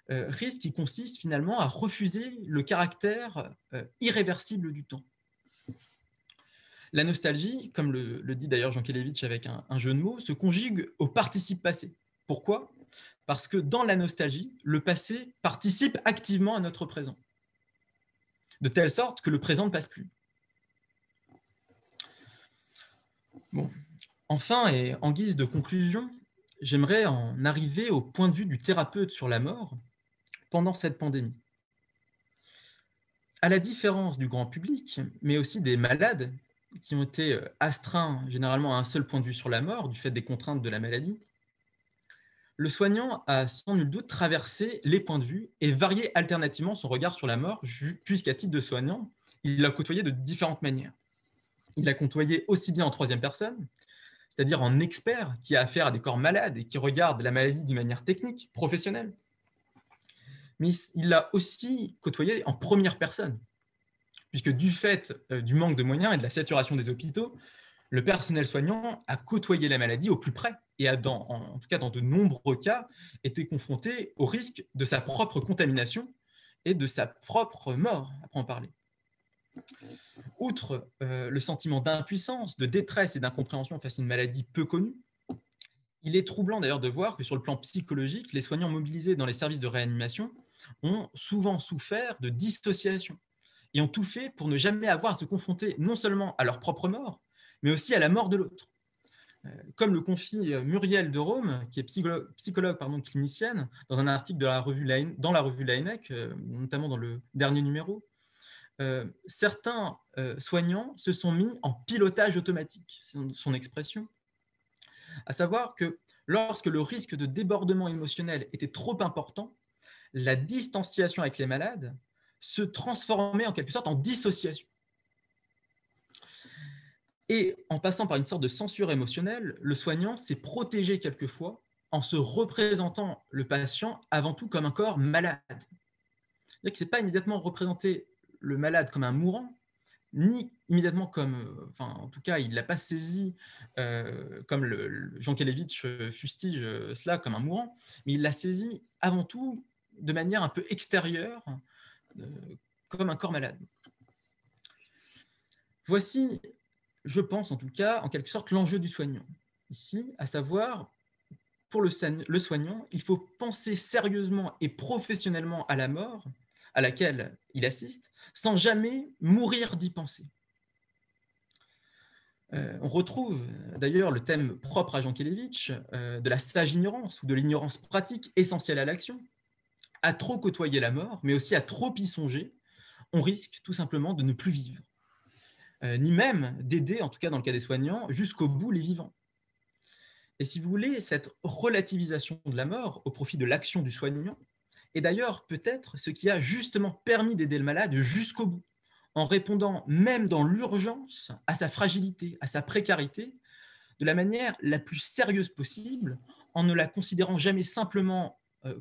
risque qui consiste finalement à refuser le caractère irréversible du temps. La nostalgie, comme le dit d'ailleurs Jankélévitch avec un jeu de mots, se conjugue au participe passé. Pourquoi? Parce que dans la nostalgie, le passé participe activement à notre présent, de telle sorte que le présent ne passe plus. Bon. Enfin, et en guise de conclusion, j'aimerais en arriver au point de vue du thérapeute sur la mort pendant cette pandémie. À la différence du grand public, mais aussi des malades qui ont été astreints généralement à un seul point de vue sur la mort du fait des contraintes de la maladie, le soignant a sans nul doute traversé les points de vue et varié alternativement son regard sur la mort, puisqu'à titre de soignant, il l'a côtoyé de différentes manières. Il l'a côtoyé aussi bien en troisième personne, c'est-à-dire en expert qui a affaire à des corps malades et qui regarde la maladie d'une manière technique, professionnelle, mais il l'a aussi côtoyé en première personne, puisque du fait du manque de moyens et de la saturation des hôpitaux, le personnel soignant a côtoyé la maladie au plus près et a, en tout cas dans de nombreux cas, été confronté au risque de sa propre contamination et de sa propre mort, après en parler. Outre le sentiment d'impuissance, de détresse et d'incompréhension face à une maladie peu connue, il est troublant d'ailleurs de voir que sur le plan psychologique, les soignants mobilisés dans les services de réanimation ont souvent souffert de dissociation et ont tout fait pour ne jamais avoir à se confronter non seulement à leur propre mort, mais aussi à la mort de l'autre. Comme le confie Muriel de Rome, qui est psychologue clinicienne, dans un article dans la revue Laennec, notamment dans le dernier numéro, certains soignants se sont mis en pilotage automatique, c'est son expression, à savoir que lorsque le risque de débordement émotionnel était trop important, la distanciation avec les malades se transformait en quelque sorte en dissociation. Et en passant par une sorte de censure émotionnelle, le soignant s'est protégé quelquefois en se représentant le patient avant tout comme un corps malade. C'est-à-dire qu'il ne s'est pas immédiatement représenté le malade comme un mourant, ni immédiatement comme, enfin en tout cas il ne l'a pas saisi comme Jankélévitch fustige cela comme un mourant, mais il l'a saisi avant tout de manière un peu extérieure, comme un corps malade. Voici, je pense en tout cas, en quelque sorte l'enjeu du soignant. Ici, à savoir, pour le soignant, il faut penser sérieusement et professionnellement à la mort à laquelle il assiste, sans jamais mourir d'y penser. On retrouve d'ailleurs le thème propre à Jankélévitch de la sage ignorance ou de l'ignorance pratique essentielle à l'action. À trop côtoyer la mort, mais aussi à trop y songer, on risque tout simplement de ne plus vivre, ni même d'aider, en tout cas dans le cas des soignants, jusqu'au bout les vivants. Et si vous voulez, cette relativisation de la mort au profit de l'action du soignant est d'ailleurs peut-être ce qui a justement permis d'aider le malade jusqu'au bout, en répondant même dans l'urgence à sa fragilité, à sa précarité, de la manière la plus sérieuse possible, en ne la considérant jamais simplement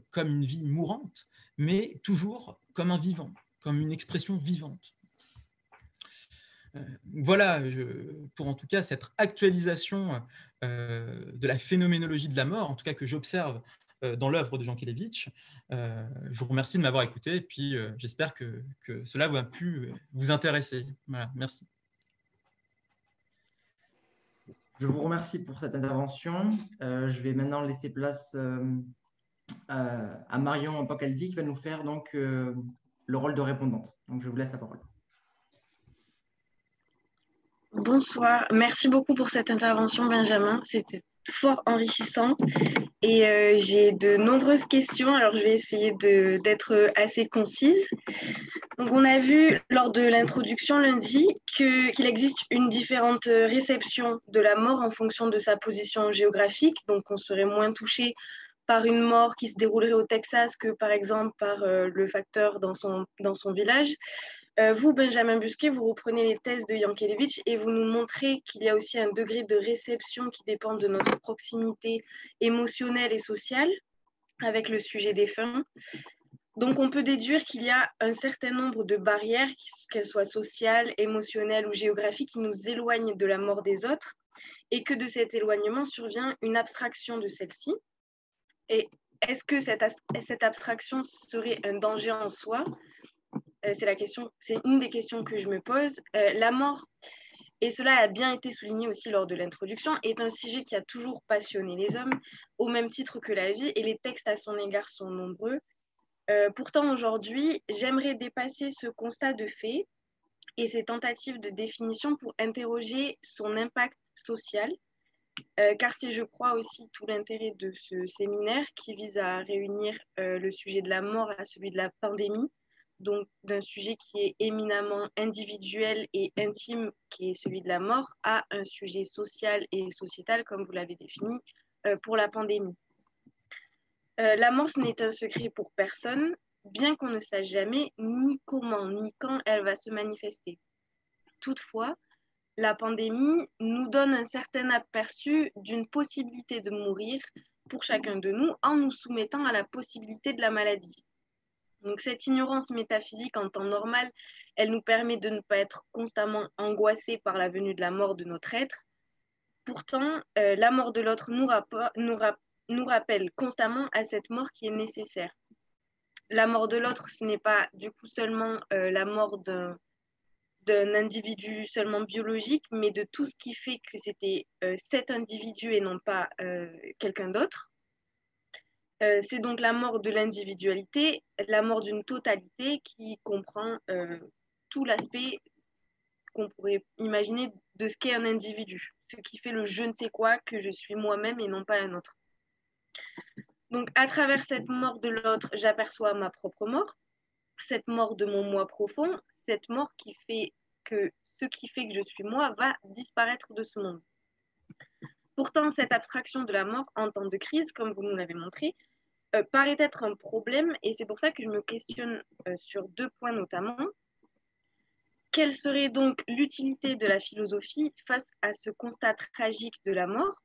comme une vie mourante, mais toujours comme un vivant, comme une expression vivante. Voilà pour en tout cas cette actualisation de la phénoménologie de la mort, en tout cas que j'observe dans l'œuvre de Jankélévitch. Je vous remercie de m'avoir écouté et puis j'espère que cela va pu vous intéresser. Voilà, merci. Je vous remercie pour cette intervention. Je vais maintenant laisser place à Marion Pocaldi qui va nous faire donc le rôle de répondante. Donc je vous laisse la parole. Bonsoir, merci beaucoup pour cette intervention Benjamin, c'était fort enrichissant et j'ai de nombreuses questions, alors je vais essayer d'être assez concise. Donc on a vu lors de l'introduction lundi qu'il existe une différente réception de la mort en fonction de sa position géographique, donc on serait moins touché par une mort qui se déroulerait au Texas que par exemple par le facteur dans son village. Vous, Benjamin Busquet, vous reprenez les thèses de Jankélévitch et vous nous montrez qu'il y a aussi un degré de réception qui dépend de notre proximité émotionnelle et sociale avec le sujet défunt. Donc, on peut déduire qu'il y a un certain nombre de barrières, qu'elles soient sociales, émotionnelles ou géographiques, qui nous éloignent de la mort des autres et que de cet éloignement survient une abstraction de celle-ci. Et est-ce que cette abstraction serait un danger en soi ? C'est une des questions que je me pose. La mort, et cela a bien été souligné aussi lors de l'introduction, est un sujet qui a toujours passionné les hommes, au même titre que la vie, et les textes à son égard sont nombreux. Pourtant, aujourd'hui, j'aimerais dépasser ce constat de fait et ces tentatives de définition pour interroger son impact social, car c'est, je crois, aussi tout l'intérêt de ce séminaire qui vise à réunir le sujet de la mort à celui de la pandémie, donc d'un sujet qui est éminemment individuel et intime, qui est celui de la mort, à un sujet social et sociétal, comme vous l'avez défini, pour la pandémie. La mort, ce n'est un secret pour personne, bien qu'on ne sache jamais ni comment ni quand elle va se manifester. Toutefois, la pandémie nous donne un certain aperçu d'une possibilité de mourir pour chacun de nous en nous soumettant à la possibilité de la maladie. Donc cette ignorance métaphysique en temps normal, elle nous permet de ne pas être constamment angoissés par la venue de la mort de notre être. Pourtant, la mort de l'autre nous rappelle constamment à cette mort qui est nécessaire. La mort de l'autre, ce n'est pas du coup seulement la mort d'un individu seulement biologique, mais de tout ce qui fait que c'était cet individu et non pas quelqu'un d'autre. C'est donc la mort de l'individualité, la mort d'une totalité qui comprend tout l'aspect qu'on pourrait imaginer de ce qu'est un individu, ce qui fait le je ne sais quoi que je suis moi-même et non pas un autre. Donc à travers cette mort de l'autre, j'aperçois ma propre mort, cette mort de mon moi profond, cette mort qui fait que ce qui fait que je suis moi va disparaître de ce monde. Pourtant, cette abstraction de la mort en temps de crise, comme vous nous l'avez montré, paraît être un problème et c'est pour ça que je me questionne sur 2 points notamment. Quelle serait donc l'utilité de la philosophie face à ce constat tragique de la mort?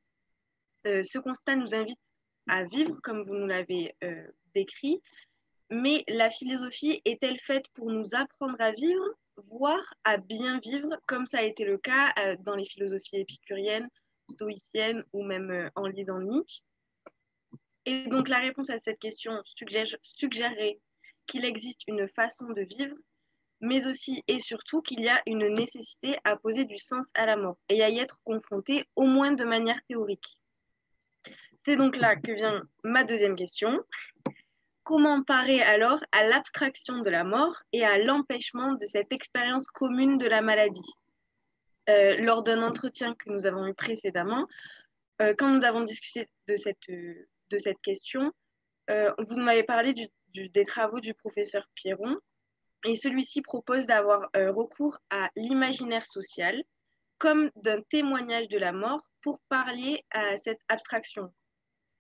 Ce constat nous invite à vivre comme vous nous l'avez décrit, mais la philosophie est-elle faite pour nous apprendre à vivre, voire à bien vivre, comme ça a été le cas dans les philosophies épicuriennes, stoïciennes ou même en lisant Nietzsche? Et donc la réponse à cette question suggérerait qu'il existe une façon de vivre, mais aussi et surtout qu'il y a une nécessité à poser du sens à la mort et à y être confronté au moins de manière théorique. C'est donc là que vient ma deuxième question. Comment parer alors à l'abstraction de la mort et à l'empêchement de cette expérience commune de la maladie? Lors d'un entretien que nous avons eu précédemment, quand nous avons discuté de cette question, vous m'avez parlé des travaux du professeur Pierron, et celui-ci propose d'avoir recours à l'imaginaire social comme d'un témoignage de la mort pour parler à cette abstraction.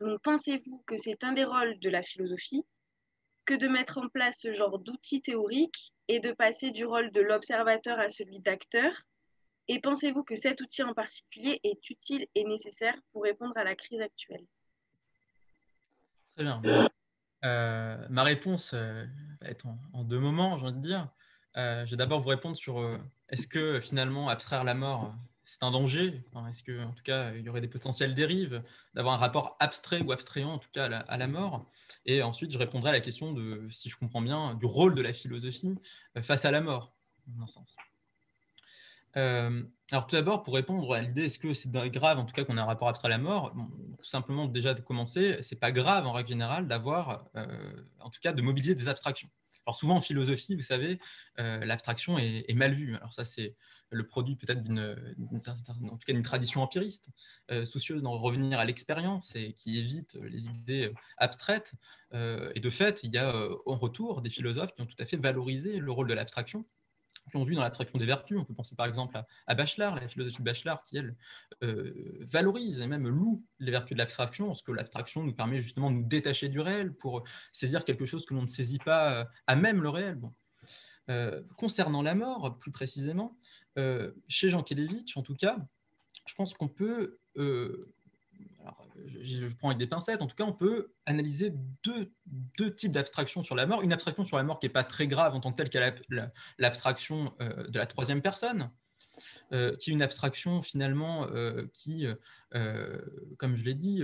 Donc, pensez-vous que c'est un des rôles de la philosophie que de mettre en place ce genre d'outils théoriques et de passer du rôle de l'observateur à celui d'acteur? Et pensez-vous que cet outil en particulier est utile et nécessaire pour répondre à la crise actuelle? Très bien. Ma réponse va être en 2 moments, j'ai envie de dire. Je vais d'abord vous répondre sur est-ce que finalement abstraire la mort, c'est un danger? Est-ce que, en tout cas, il y aurait des potentielles dérives d'avoir un rapport abstrait ou abstrayant, en tout cas, à la mort? Et ensuite, je répondrai à la question de, si je comprends bien, du rôle de la philosophie face à la mort, dans un sens. Alors tout d'abord, pour répondre à l'idée, est-ce que c'est grave en tout cas qu'on ait un rapport abstrait à la mort? Bon, tout simplement déjà de commencer, c'est pas grave en règle générale d'avoir, en tout cas de mobiliser des abstractions. Alors souvent en philosophie, vous savez, l'abstraction est mal vue. Alors ça c'est le produit peut-être en tout cas d'une tradition empiriste, soucieuse d'en revenir à l'expérience et qui évite les idées abstraites. Et de fait, il y a en retour des philosophes qui ont tout à fait valorisé le rôle de l'abstraction, qui ont vu dans l'abstraction des vertus. On peut penser par exemple à Bachelard, la philosophie de Bachelard, qui, elle, valorise et même loue les vertus de l'abstraction, parce que l'abstraction nous permet justement de nous détacher du réel pour saisir quelque chose que l'on ne saisit pas à même le réel. Bon. Concernant la mort, plus précisément, chez Jean Kelevitch, en tout cas, je pense qu'on peut... alors, je prends avec des pincettes, en tout cas, on peut analyser deux types d'abstractions sur la mort. Une abstraction sur la mort qui n'est pas très grave en tant que telle, qu'est l'abstraction de la troisième personne, qui est une abstraction finalement qui, comme je l'ai dit,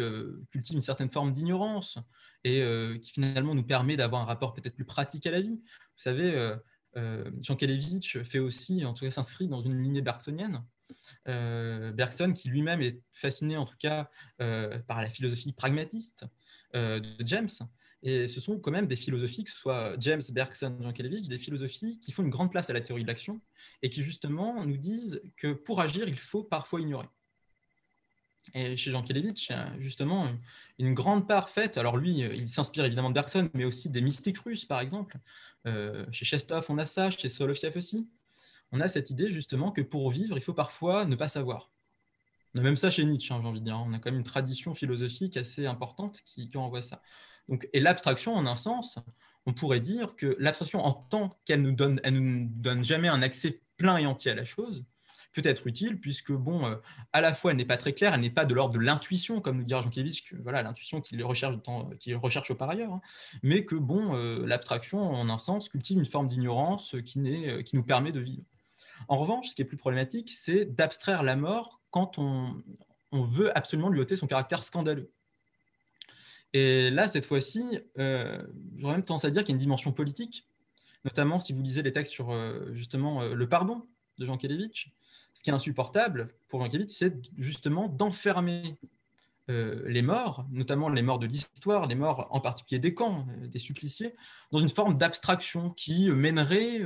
cultive une certaine forme d'ignorance et qui finalement nous permet d'avoir un rapport peut-être plus pratique à la vie. Vous savez, Jean Kelevitch fait aussi, en tout cas, s'inscrit dans une lignée bergsonienne. Bergson qui lui-même est fasciné en tout cas par la philosophie pragmatiste de James, et ce sont quand même des philosophies, que ce soit James, Bergson, Jean Kelevitch, des philosophies qui font une grande place à la théorie de l'action et qui justement nous disent que pour agir il faut parfois ignorer. Et chez Jankélévitch, il y a justement une grande part faite. Alors lui, il s'inspire évidemment de Bergson, mais aussi des mystiques russes, par exemple. Chez Chestov, on a ça, chez Soloviev aussi. On a cette idée justement que pour vivre, il faut parfois ne pas savoir. On a même ça chez Nietzsche, hein, j'ai envie de dire. On a quand même une tradition philosophique assez importante qui renvoie ça. Donc, et l'abstraction, en un sens, on pourrait dire que l'abstraction, en tant qu'elle nous donne jamais un accès plein et entier à la chose, peut être utile, puisque, bon, à la fois, elle n'est pas très claire, elle n'est pas de l'ordre de l'intuition, comme nous dira Jankélévitch, voilà, l'intuition qu'il recherche par ailleurs, hein, mais que, bon, l'abstraction, en un sens, cultive une forme d'ignorance qui nous permet de vivre. En revanche, ce qui est plus problématique, c'est d'abstraire la mort quand on veut absolument lui ôter son caractère scandaleux. Et là, cette fois-ci, j'aurais même tendance à dire qu'il y a une dimension politique, notamment si vous lisez les textes sur justement le pardon de Jankélévitch. Ce qui est insupportable pour Jankélévitch, c'est justement d'enfermer les morts, notamment les morts de l'histoire, les morts en particulier des camps, des suppliciés, dans une forme d'abstraction qui mènerait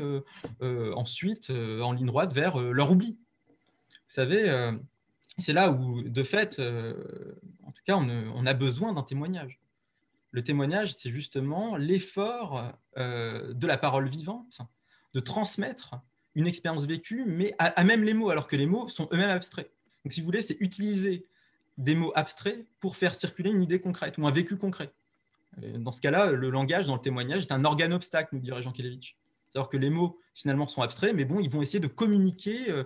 ensuite en ligne droite vers leur oubli. Vous savez, c'est là où, de fait, en tout cas, on a besoin d'un témoignage. Le témoignage, c'est justement l'effort de la parole vivante, de transmettre une expérience vécue, mais à même les mots, alors que les mots sont eux-mêmes abstraits. Donc, si vous voulez, c'est utiliser des mots abstraits pour faire circuler une idée concrète ou un vécu concret. Dans ce cas-là, le langage, dans le témoignage, est un organe obstacle, nous dirait Jankélévitch. C'est-à-dire que les mots, finalement, sont abstraits, mais bon, ils vont essayer de communiquer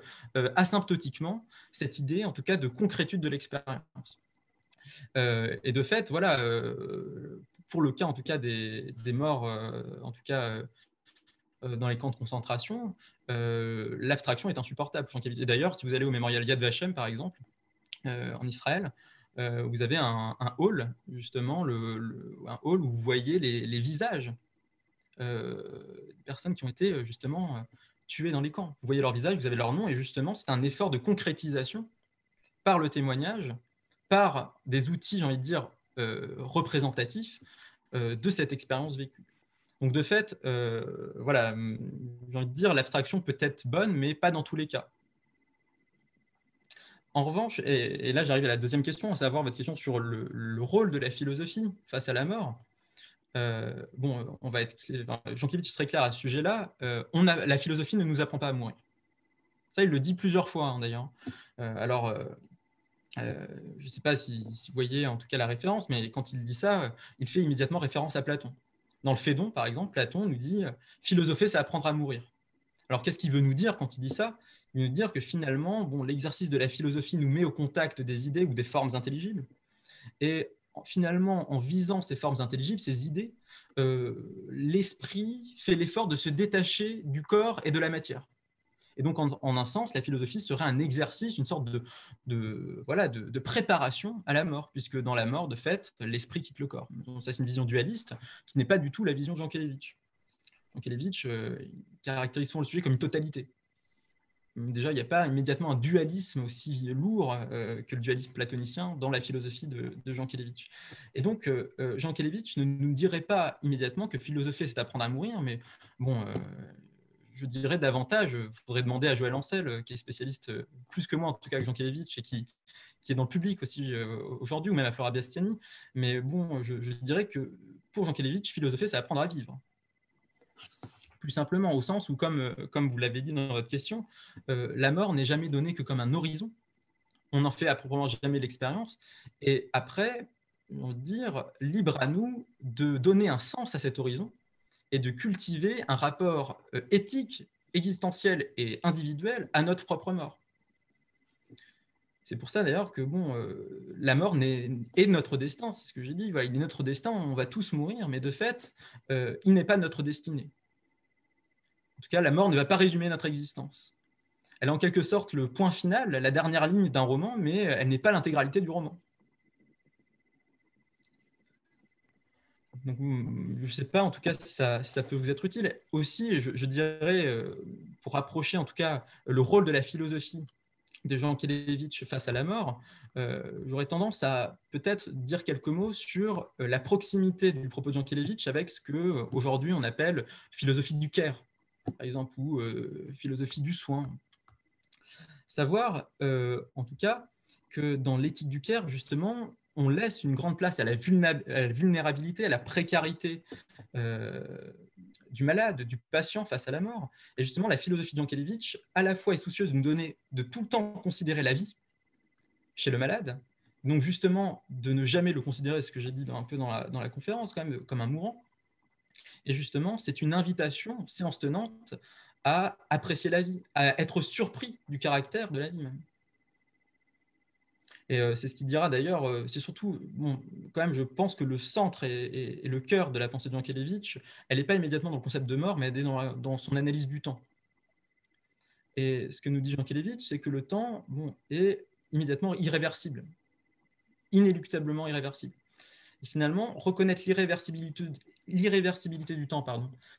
asymptotiquement cette idée, en tout cas, de concrétude de l'expérience. Et de fait, voilà, pour le cas, en tout cas, des morts, en tout cas, dans les camps de concentration, l'abstraction est insupportable. Et d'ailleurs, si vous allez au mémorial Yad Vashem, par exemple, en Israël, vous avez un hall, justement, un hall où vous voyez les visages des personnes qui ont été justement tuées dans les camps. Vous voyez leurs visages, vous avez leur nom, et justement, c'est un effort de concrétisation par le témoignage, par des outils, j'ai envie de dire, représentatifs de cette expérience vécue. Donc, de fait, voilà, j'ai envie de dire, l'abstraction peut être bonne, mais pas dans tous les cas. En revanche, et là j'arrive à la deuxième question, à savoir votre question sur le rôle de la philosophie face à la mort. Bon, on va être Jankélévitch est très clair à ce sujet-là. La philosophie ne nous apprend pas à mourir. Ça, il le dit plusieurs fois, hein, d'ailleurs. Alors, je ne sais pas si vous voyez en tout cas la référence, mais quand il dit ça, il fait immédiatement référence à Platon. Dans le Phédon, par exemple, Platon nous dit « philosopher, c'est apprendre à mourir ». Alors, qu'est-ce qu'il veut nous dire quand il dit ça? Il veut nous dire que finalement, bon, l'exercice de la philosophie nous met au contact des idées ou des formes intelligibles. Et finalement, en visant ces formes intelligibles, ces idées, l'esprit fait l'effort de se détacher du corps et de la matière. Et donc, en un sens, la philosophie serait un exercice, une sorte de préparation à la mort, puisque dans la mort, de fait, l'esprit quitte le corps. Donc, ça, c'est une vision dualiste qui n'est pas du tout la vision de Jankélévitch. Jankélévitch caractérise souvent le sujet comme une totalité. Déjà, il n'y a pas immédiatement un dualisme aussi lourd que le dualisme platonicien dans la philosophie de Jankélévitch. Et donc, Jankélévitch ne nous dirait pas immédiatement que philosopher, c'est apprendre à mourir, mais bon, je dirais davantage, il faudrait demander à Joël Ancel, qui est spécialiste plus que moi, en tout cas, que Jankélévitch, et qui est dans le public aussi aujourd'hui, ou même à Flora Bastiani. Mais bon, je dirais que pour Jankélévitch, philosopher, c'est apprendre à vivre. Plus simplement, au sens où, comme vous l'avez dit dans votre question, la mort n'est jamais donnée que comme un horizon. On n'en fait à proprement jamais l'expérience. Et après, on va dire, libre à nous de donner un sens à cet horizon et de cultiver un rapport éthique, existentiel et individuel à notre propre mort. C'est pour ça d'ailleurs que bon, la mort est notre destin, c'est ce que j'ai dit. Voilà, il est notre destin, on va tous mourir, mais de fait, il n'est pas notre destinée. En tout cas, la mort ne va pas résumer notre existence. Elle est en quelque sorte le point final, la dernière ligne d'un roman, mais elle n'est pas l'intégralité du roman. Donc, je ne sais pas, en tout cas, si ça peut vous être utile. Aussi, je dirais, pour rapprocher en tout cas le rôle de la philosophie de Jankélévitch face à la mort, j'aurais tendance à peut-être dire quelques mots sur la proximité du propos de Jankélévitch avec ce qu'aujourd'hui on appelle philosophie du care, par exemple, ou philosophie du soin. Savoir, en tout cas, que dans l'éthique du care, justement, on laisse une grande place à la vulnérabilité, à la précarité du malade, du patient face à la mort. Et justement, la philosophie de Jankélévitch, à la fois est soucieuse de nous donner, de tout le temps considérer la vie chez le malade, donc justement de ne jamais le considérer, ce que j'ai dit un peu dans la conférence, quand même, comme un mourant. Et justement, c'est une invitation, séance tenante, à apprécier la vie, à être surpris du caractère de la vie même. Et c'est ce qu'il dira d'ailleurs, c'est surtout, bon, quand même, je pense que le centre et le cœur de la pensée de Jankélévitch, elle n'est pas immédiatement dans le concept de mort, mais elle est dans son analyse du temps. Et ce que nous dit Jankélévitch, c'est que le temps, bon, est immédiatement irréversible, inéluctablement irréversible. Et finalement, reconnaître l'irréversibilité du temps,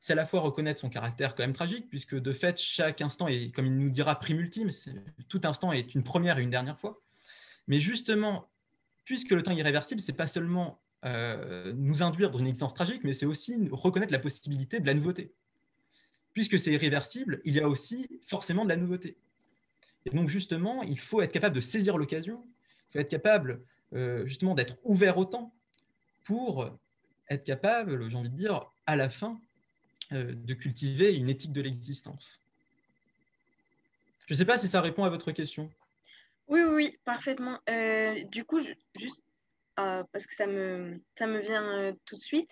c'est à la fois reconnaître son caractère quand même tragique, puisque de fait, chaque instant est, comme il nous dira, prime ultime, tout instant est une première et une dernière fois. Mais justement, puisque le temps est irréversible, ce n'est pas seulement nous induire dans une existence tragique, mais c'est aussi reconnaître la possibilité de la nouveauté. Puisque c'est irréversible, il y a aussi forcément de la nouveauté. Et donc justement, il faut être capable de saisir l'occasion, il faut être capable justement d'être ouvert au temps pour être capable, j'ai envie de dire, à la fin, de cultiver une éthique de l'existence. Je ne sais pas si ça répond à votre question. Oui, parfaitement. Du coup, juste parce que ça me vient tout de suite,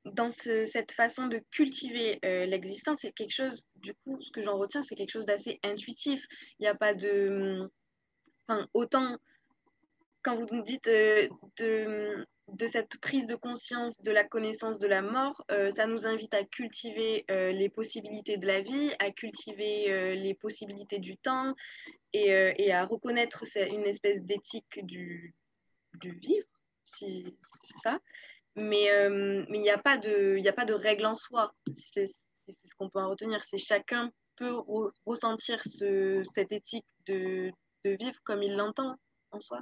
dans cette façon de cultiver l'existence, c'est quelque chose, du coup, ce que j'en retiens, c'est quelque chose d'assez intuitif. Il n'y a pas de... Enfin, autant quand vous nous dites de cette prise de conscience de la connaissance de la mort, ça nous invite à cultiver les possibilités de la vie, à cultiver les possibilités du temps et à reconnaître une espèce d'éthique du vivre, si c'est ça. Mais il n'y a pas de règle en soi. C'est ce qu'on peut en retenir. C'est chacun peut ressentir cette éthique de vivre comme il l'entend en soi.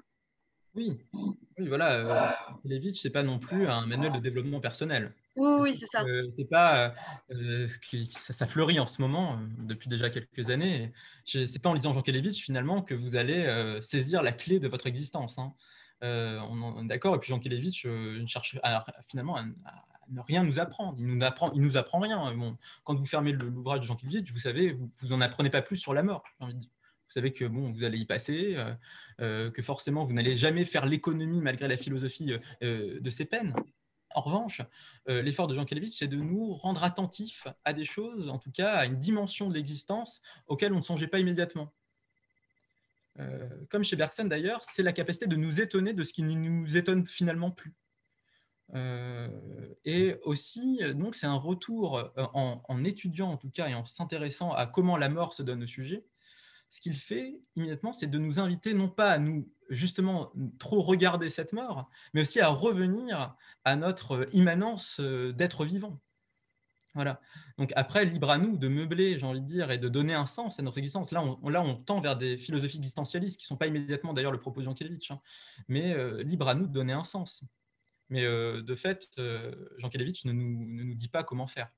Oui, voilà. Jankélévitch, ce n'est pas non plus un manuel de développement personnel. Oui, c'est ça. C'est pas ça fleurit en ce moment depuis déjà quelques années. C'est pas en lisant Jankélévitch finalement que vous allez saisir la clé de votre existence. Hein. On est d'accord. Et puis Jankélévitch ne cherche finalement à ne rien nous apprendre. Il nous apprend rien. Bon, quand vous fermez l'ouvrage de Jankélévitch, vous savez, vous en apprenez pas plus sur la mort. J'ai envie de dire. Vous savez que bon, vous allez y passer, que forcément vous n'allez jamais faire l'économie malgré la philosophie de ces peines. En revanche, l'effort de Jankélévitch, c'est de nous rendre attentifs à des choses, en tout cas à une dimension de l'existence auquel on ne songeait pas immédiatement. Comme chez Bergson d'ailleurs, c'est la capacité de nous étonner de ce qui ne nous étonne finalement plus. Et aussi, donc, c'est un retour en étudiant en tout cas et en s'intéressant à comment la mort se donne au sujet. Ce qu'il fait immédiatement, c'est de nous inviter non pas à nous justement trop regarder cette mort, mais aussi à revenir à notre immanence d'être vivant. Voilà. Donc après, libre à nous de meubler, j'ai envie de dire, et de donner un sens à notre existence. Là, on tend vers des philosophies existentialistes qui ne sont pas immédiatement d'ailleurs le propos de Jankélévitch, hein, mais libre à nous de donner un sens. Mais de fait, Jankélévitch ne nous dit pas comment faire.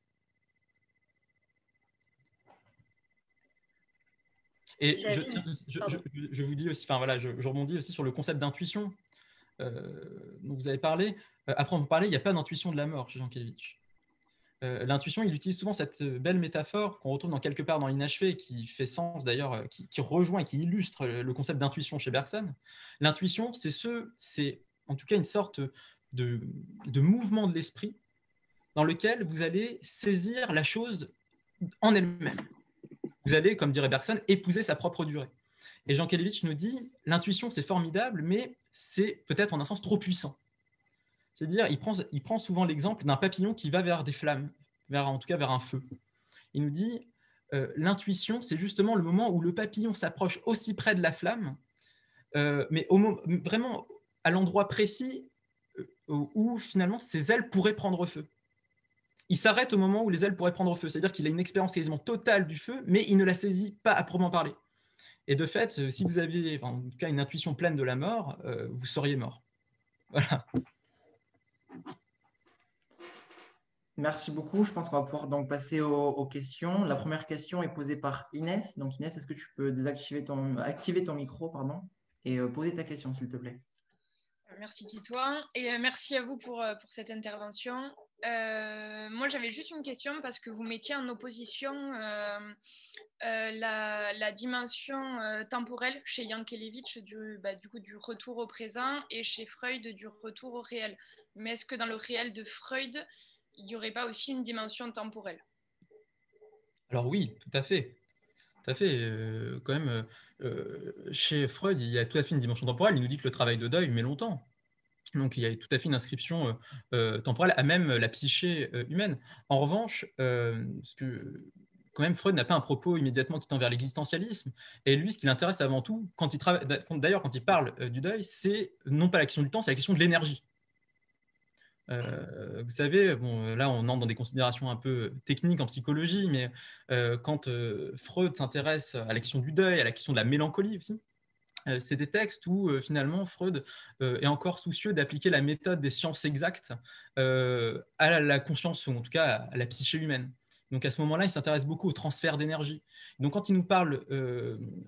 Et je vous dis aussi, enfin voilà, je rebondis aussi sur le concept d'intuition dont vous avez parlé. Après en parler, il n'y a pas d'intuition de la mort chez Jankélévitch. L'intuition, il utilise souvent cette belle métaphore qu'on retrouve dans quelque part dans l'inachevé, qui fait sens d'ailleurs, qui rejoint et qui illustre le concept d'intuition chez Bergson. L'intuition, c'est en tout cas une sorte de mouvement de l'esprit dans lequel vous allez saisir la chose en elle-même. Vous allez, comme dirait Bergson, épouser sa propre durée. Et Jankélévitch nous dit, l'intuition, c'est formidable, mais c'est peut-être en un sens trop puissant. C'est-à-dire, il prend souvent l'exemple d'un papillon qui va vers des flammes, en tout cas vers un feu. Il nous dit, l'intuition, c'est justement le moment où le papillon s'approche aussi près de la flamme, mais vraiment à l'endroit précis où finalement ses ailes pourraient prendre feu. Il s'arrête au moment où les ailes pourraient prendre feu, c'est-à-dire qu'il a une expérience quasiment totale du feu, mais il ne la saisit pas à proprement parler. Et de fait, si vous aviez en tout cas une intuition pleine de la mort, vous seriez mort. Voilà. Merci beaucoup. Je pense qu'on va pouvoir donc passer aux questions. La première question est posée par Inès. Donc Inès, est-ce que tu peux activer ton micro, pardon? et poser ta question, s'il te plaît. Merci Titouan et merci à vous pour cette intervention. Moi, j'avais juste une question parce que vous mettiez en opposition la dimension temporelle chez Yankelevitch du coup, du retour au présent et chez Freud du retour au réel. Mais est-ce que dans le réel de Freud, il n'y aurait pas aussi une dimension temporelle? Alors oui, tout à fait. Tout à fait. Quand même, chez Freud, il y a tout à fait une dimension temporelle. Il nous dit que le travail de deuil met longtemps. Donc, il y a tout à fait une inscription temporelle à même la psyché humaine. En revanche, parce que quand même, Freud n'a pas un propos immédiatement qui tend vers l'existentialisme. Et lui, ce qui l'intéresse avant tout, d'ailleurs, quand il parle du deuil, c'est non pas la question du temps, c'est la question de l'énergie. Vous savez, bon, là, on entre dans des considérations un peu techniques en psychologie, mais quand Freud s'intéresse à la question du deuil, à la question de la mélancolie aussi, c'est des textes où finalement Freud est encore soucieux d'appliquer la méthode des sciences exactes à la conscience, ou en tout cas à la psyché humaine. Donc à ce moment-là, il s'intéresse beaucoup au transfert d'énergie. Donc quand il nous parle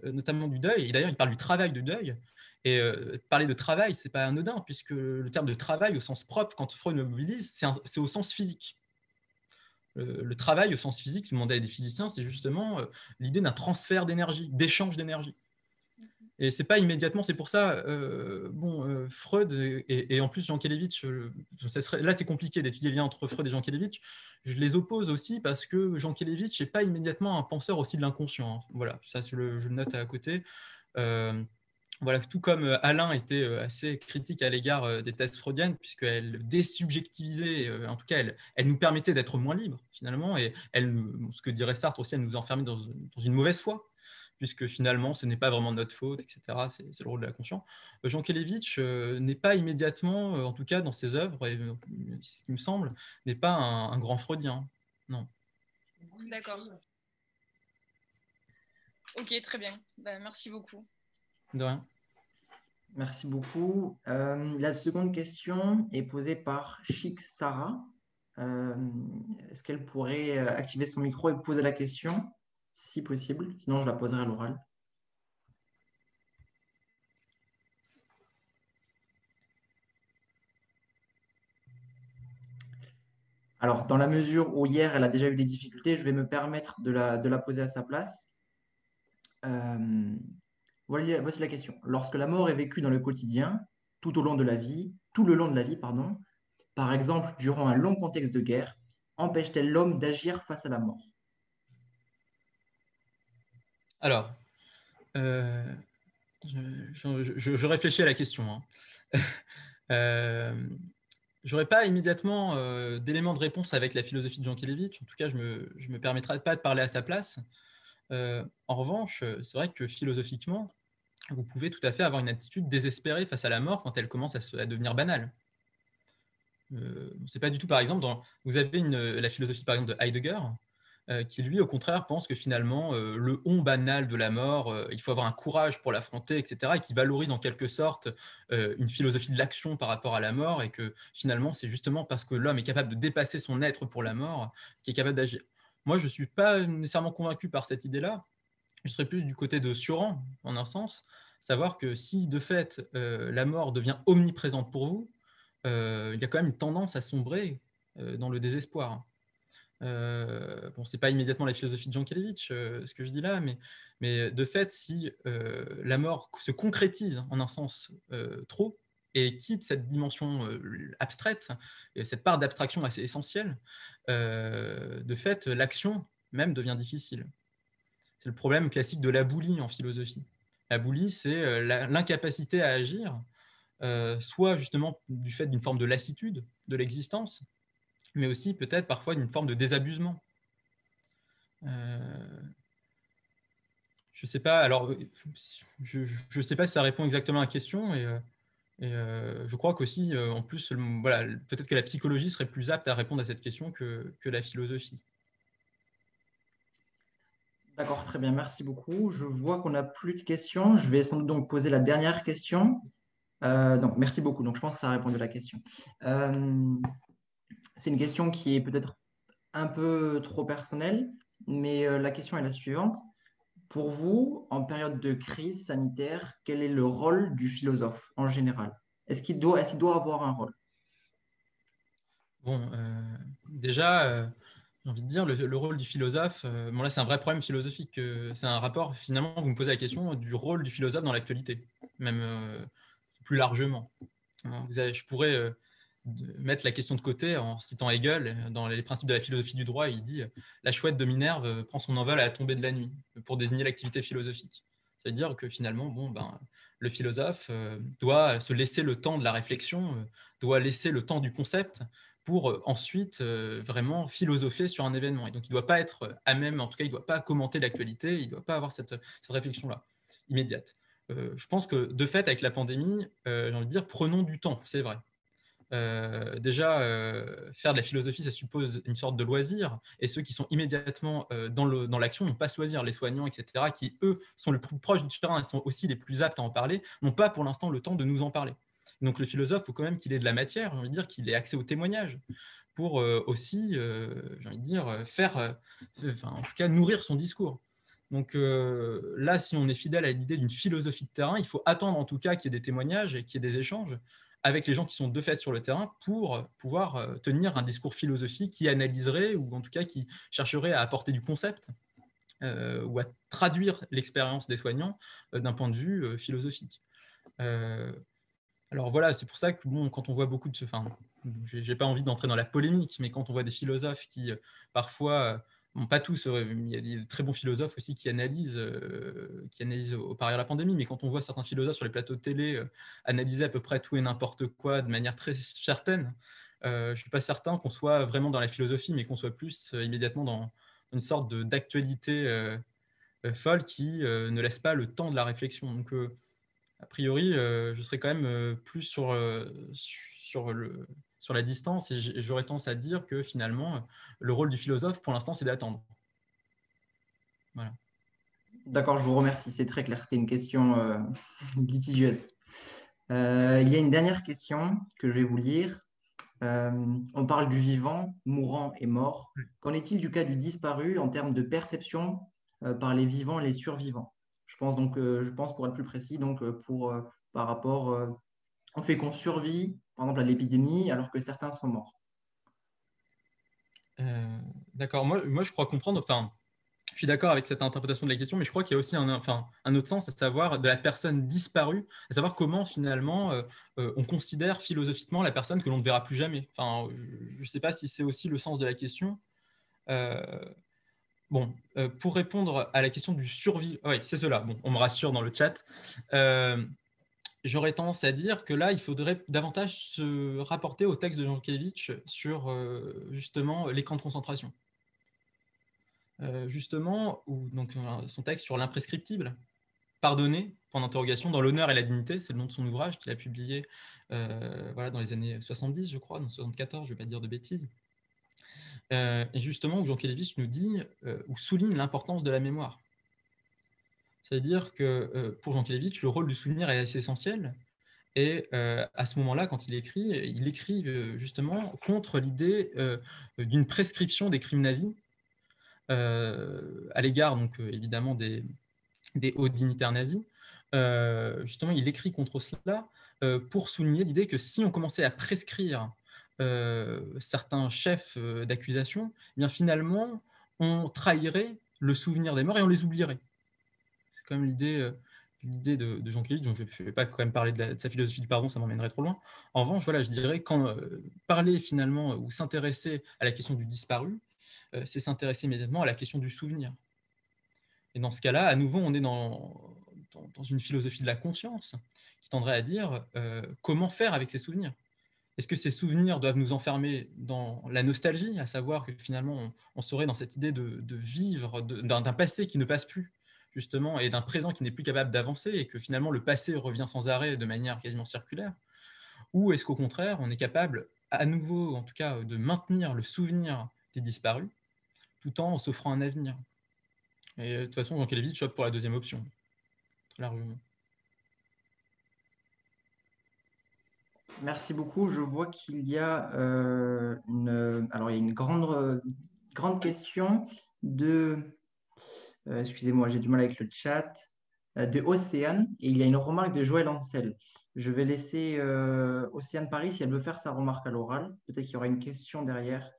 notamment du deuil, et d'ailleurs il parle du travail de deuil, et parler de travail, c'est pas anodin, puisque le terme de travail au sens propre, quand Freud le mobilise, c'est au sens physique. Le travail au sens physique, si vous demandez à des physiciens, c'est justement l'idée d'un transfert d'énergie, d'échange d'énergie. Et c'est pas immédiatement, c'est pour ça, Freud et en plus Jankélévitch, là c'est compliqué d'étudier le lien entre Freud et Jankélévitch, je les oppose aussi parce que Jankélévitch n'est pas immédiatement un penseur aussi de l'inconscient. Hein. Voilà, ça je le note à côté. Voilà, tout comme Alain était assez critique à l'égard des thèses freudiennes, puisqu'elle désubjectivisait, en tout cas, elle nous permettait d'être moins libres, finalement, et ce que dirait Sartre aussi, elle nous enfermait dans une mauvaise foi, puisque finalement, ce n'est pas vraiment notre faute, etc. C'est le rôle de la conscience. Jankélévitch n'est pas immédiatement, en tout cas dans ses œuvres, et ce qui me semble, n'est pas un grand freudien. Non. D'accord. Ok, très bien. Merci beaucoup. De rien. Merci beaucoup. La seconde question est posée par Chic Sarah. Est-ce qu'elle pourrait activer son micro et poser la question, si possible? Sinon, je la poserai à l'oral. Alors, dans la mesure où hier, elle a déjà eu des difficultés, je vais me permettre de la poser à sa place. Voici la question. Lorsque la mort est vécue dans le quotidien, tout le long de la vie, pardon, par exemple durant un long contexte de guerre, empêche-t-elle l'homme d'agir face à la mort? Alors, je réfléchis à la question. Hein. Je n'aurai pas immédiatement d'éléments de réponse avec la philosophie de Jankélévitch. En tout cas, je me permettrai pas de parler à sa place. En revanche, c'est vrai que philosophiquement, vous pouvez tout à fait avoir une attitude désespérée face à la mort quand elle commence à devenir banale. C'est pas du tout, par exemple, vous avez la philosophie par exemple de Heidegger, qui lui, au contraire, pense que finalement, le on banal de la mort, il faut avoir un courage pour l'affronter, etc., et qui valorise en quelque sorte une philosophie de l'action par rapport à la mort, et que finalement, c'est justement parce que l'homme est capable de dépasser son être pour la mort qu'il est capable d'agir. Moi, je ne suis pas nécessairement convaincu par cette idée-là. Je serais plus du côté de Sioran, en un sens, savoir que si, de fait, la mort devient omniprésente pour vous, il y a quand même une tendance à sombrer dans le désespoir. Bon, c'est pas immédiatement la philosophie de Jankélévitch, ce que je dis là, mais de fait, si la mort se concrétise en un sens trop et quitte cette dimension abstraite, et cette part d'abstraction assez essentielle, de fait, l'action même devient difficile. C'est le problème classique de l'aboulie en philosophie. L'aboulie, c'est l'incapacité à agir, soit justement du fait d'une forme de lassitude de l'existence, mais aussi peut-être parfois d'une forme de désabusement. Je ne sais pas, alors je sais pas si ça répond exactement à la question, et je crois qu'aussi, en plus, voilà, peut-être que la psychologie serait plus apte à répondre à cette question que la philosophie. D'accord, très bien, merci beaucoup. Je vois qu'on n'a plus de questions. Je vais sans doute donc poser la dernière question. Donc, merci beaucoup. Donc, je pense que ça a répondu à la question. C'est une question qui est peut-être un peu trop personnelle, mais la question est la suivante. Pour vous, en période de crise sanitaire, quel est le rôle du philosophe en général? Est-ce qu'il doit avoir un rôle? Bon, déjà, j'ai envie de dire, le rôle du philosophe, bon là c'est un vrai problème philosophique, c'est un rapport, finalement, vous me posez la question du rôle du philosophe dans l'actualité, même plus largement. Je pourrais mettre la question de côté en citant Hegel, dans les principes de la philosophie du droit, il dit « La chouette de Minerve prend son envol à la tombée de la nuit » pour désigner l'activité philosophique. Ça veut dire que finalement, le philosophe doit se laisser le temps de la réflexion, doit laisser le temps du concept pour ensuite vraiment philosopher sur un événement. Et donc, il ne doit pas être à même, en tout cas, il ne doit pas commenter l'actualité, il ne doit pas avoir cette réflexion-là immédiate. Je pense que, de fait, avec la pandémie, j'ai envie de dire, prenons du temps, c'est vrai. Déjà, faire de la philosophie, ça suppose une sorte de loisir, et ceux qui sont immédiatement dans l'action n'ont pas ce loisir. Les soignants, etc., qui, eux, sont le plus proches du terrain et sont aussi les plus aptes à en parler, n'ont pas pour l'instant le temps de nous en parler. Donc le philosophe, il faut quand même qu'il ait de la matière, j'ai envie de dire, qu'il ait accès aux témoignages, pour aussi, j'ai envie de dire, en tout cas, nourrir son discours. Donc là, si on est fidèle à l'idée d'une philosophie de terrain, il faut attendre en tout cas qu'il y ait des témoignages et qu'il y ait des échanges avec les gens qui sont de fait sur le terrain pour pouvoir tenir un discours philosophique qui analyserait ou en tout cas qui chercherait à apporter du concept ou à traduire l'expérience des soignants d'un point de vue philosophique. Alors voilà, c'est pour ça que quand on voit beaucoup de... Enfin, j'ai pas envie d'entrer dans la polémique, mais quand on voit des philosophes qui parfois... Bon, pas tous, il y a des très bons philosophes aussi qui analysent au par la pandémie, mais quand on voit certains philosophes sur les plateaux de télé analyser à peu près tout et n'importe quoi de manière très certaine, je ne suis pas certain qu'on soit vraiment dans la philosophie, mais qu'on soit plus immédiatement dans une sorte d'actualité folle qui ne laisse pas le temps de la réflexion. Donc, a priori, je serais quand même plus sur la distance et j'aurais tendance à dire que finalement, le rôle du philosophe, pour l'instant, c'est d'attendre. Voilà. D'accord, je vous remercie, c'est très clair. C'était une question litigieuse. Il y a une dernière question que je vais vous lire. On parle du vivant, mourant et mort. Qu'en est-il du cas du disparu en termes de perception par les vivants et les survivants? Je pense pour être plus précis, par rapport au fait qu'on survit, par exemple, à l'épidémie, alors que certains sont morts. D'accord. Moi, je crois comprendre. Enfin, je suis d'accord avec cette interprétation de la question, mais je crois qu'il y a aussi un autre sens, à savoir de la personne disparue, à savoir comment finalement on considère philosophiquement la personne que l'on ne verra plus jamais. Enfin, je ne sais pas si c'est aussi le sens de la question. Pour répondre à la question du survie, oui, c'est cela. Bon, on me rassure dans le chat. J'aurais tendance à dire que là, il faudrait davantage se rapporter au texte de Jankélévitch sur justement les camps de concentration. Justement, son texte sur l'imprescriptible, pardonner, point d'interrogation, dans l'honneur et la dignité, c'est le nom de son ouvrage qu'il a publié dans les années 70, je crois, dans 74, je ne vais pas dire de bêtises. Et justement, où Jankélévitch nous dit, ou souligne l'importance de la mémoire. C'est-à-dire que pour Jankélévitch, le rôle du souvenir est assez essentiel. Et à ce moment-là, quand il écrit justement contre l'idée d'une prescription des crimes nazis à l'égard, donc évidemment, des hauts dignitaires nazis. Justement, il écrit contre cela pour souligner l'idée que si on commençait à prescrire certains chefs d'accusation, eh bien finalement, on trahirait le souvenir des morts et on les oublierait. C'est quand même l'idée de Jean Claude, donc je ne vais pas quand même parler de sa philosophie du pardon, ça m'emmènerait trop loin. En revanche, voilà, je dirais quand parler finalement ou s'intéresser à la question du disparu, c'est s'intéresser immédiatement à la question du souvenir. Et dans ce cas-là, à nouveau, on est dans une philosophie de la conscience qui tendrait à dire comment faire avec ces souvenirs. Est-ce que ces souvenirs doivent nous enfermer dans la nostalgie, à savoir que finalement on serait dans cette idée de vivre d'un passé qui ne passe plus, justement, et d'un présent qui n'est plus capable d'avancer, et que finalement le passé revient sans arrêt de manière quasiment circulaire? Ou est-ce qu'au contraire, on est capable, à nouveau, en tout cas, de maintenir le souvenir des disparus, tout en s'offrant un avenir? Et de toute façon, Jankélévitch opte pour la deuxième option, très largement. Merci beaucoup. Je vois qu'il y a il y a une grande question de Excusez-moi, j'ai du mal avec le chat. De Océane, et il y a une remarque de Joël Ancel. Je vais laisser Océane Paris si elle veut faire sa remarque à l'oral. Peut-être qu'il y aura une question derrière,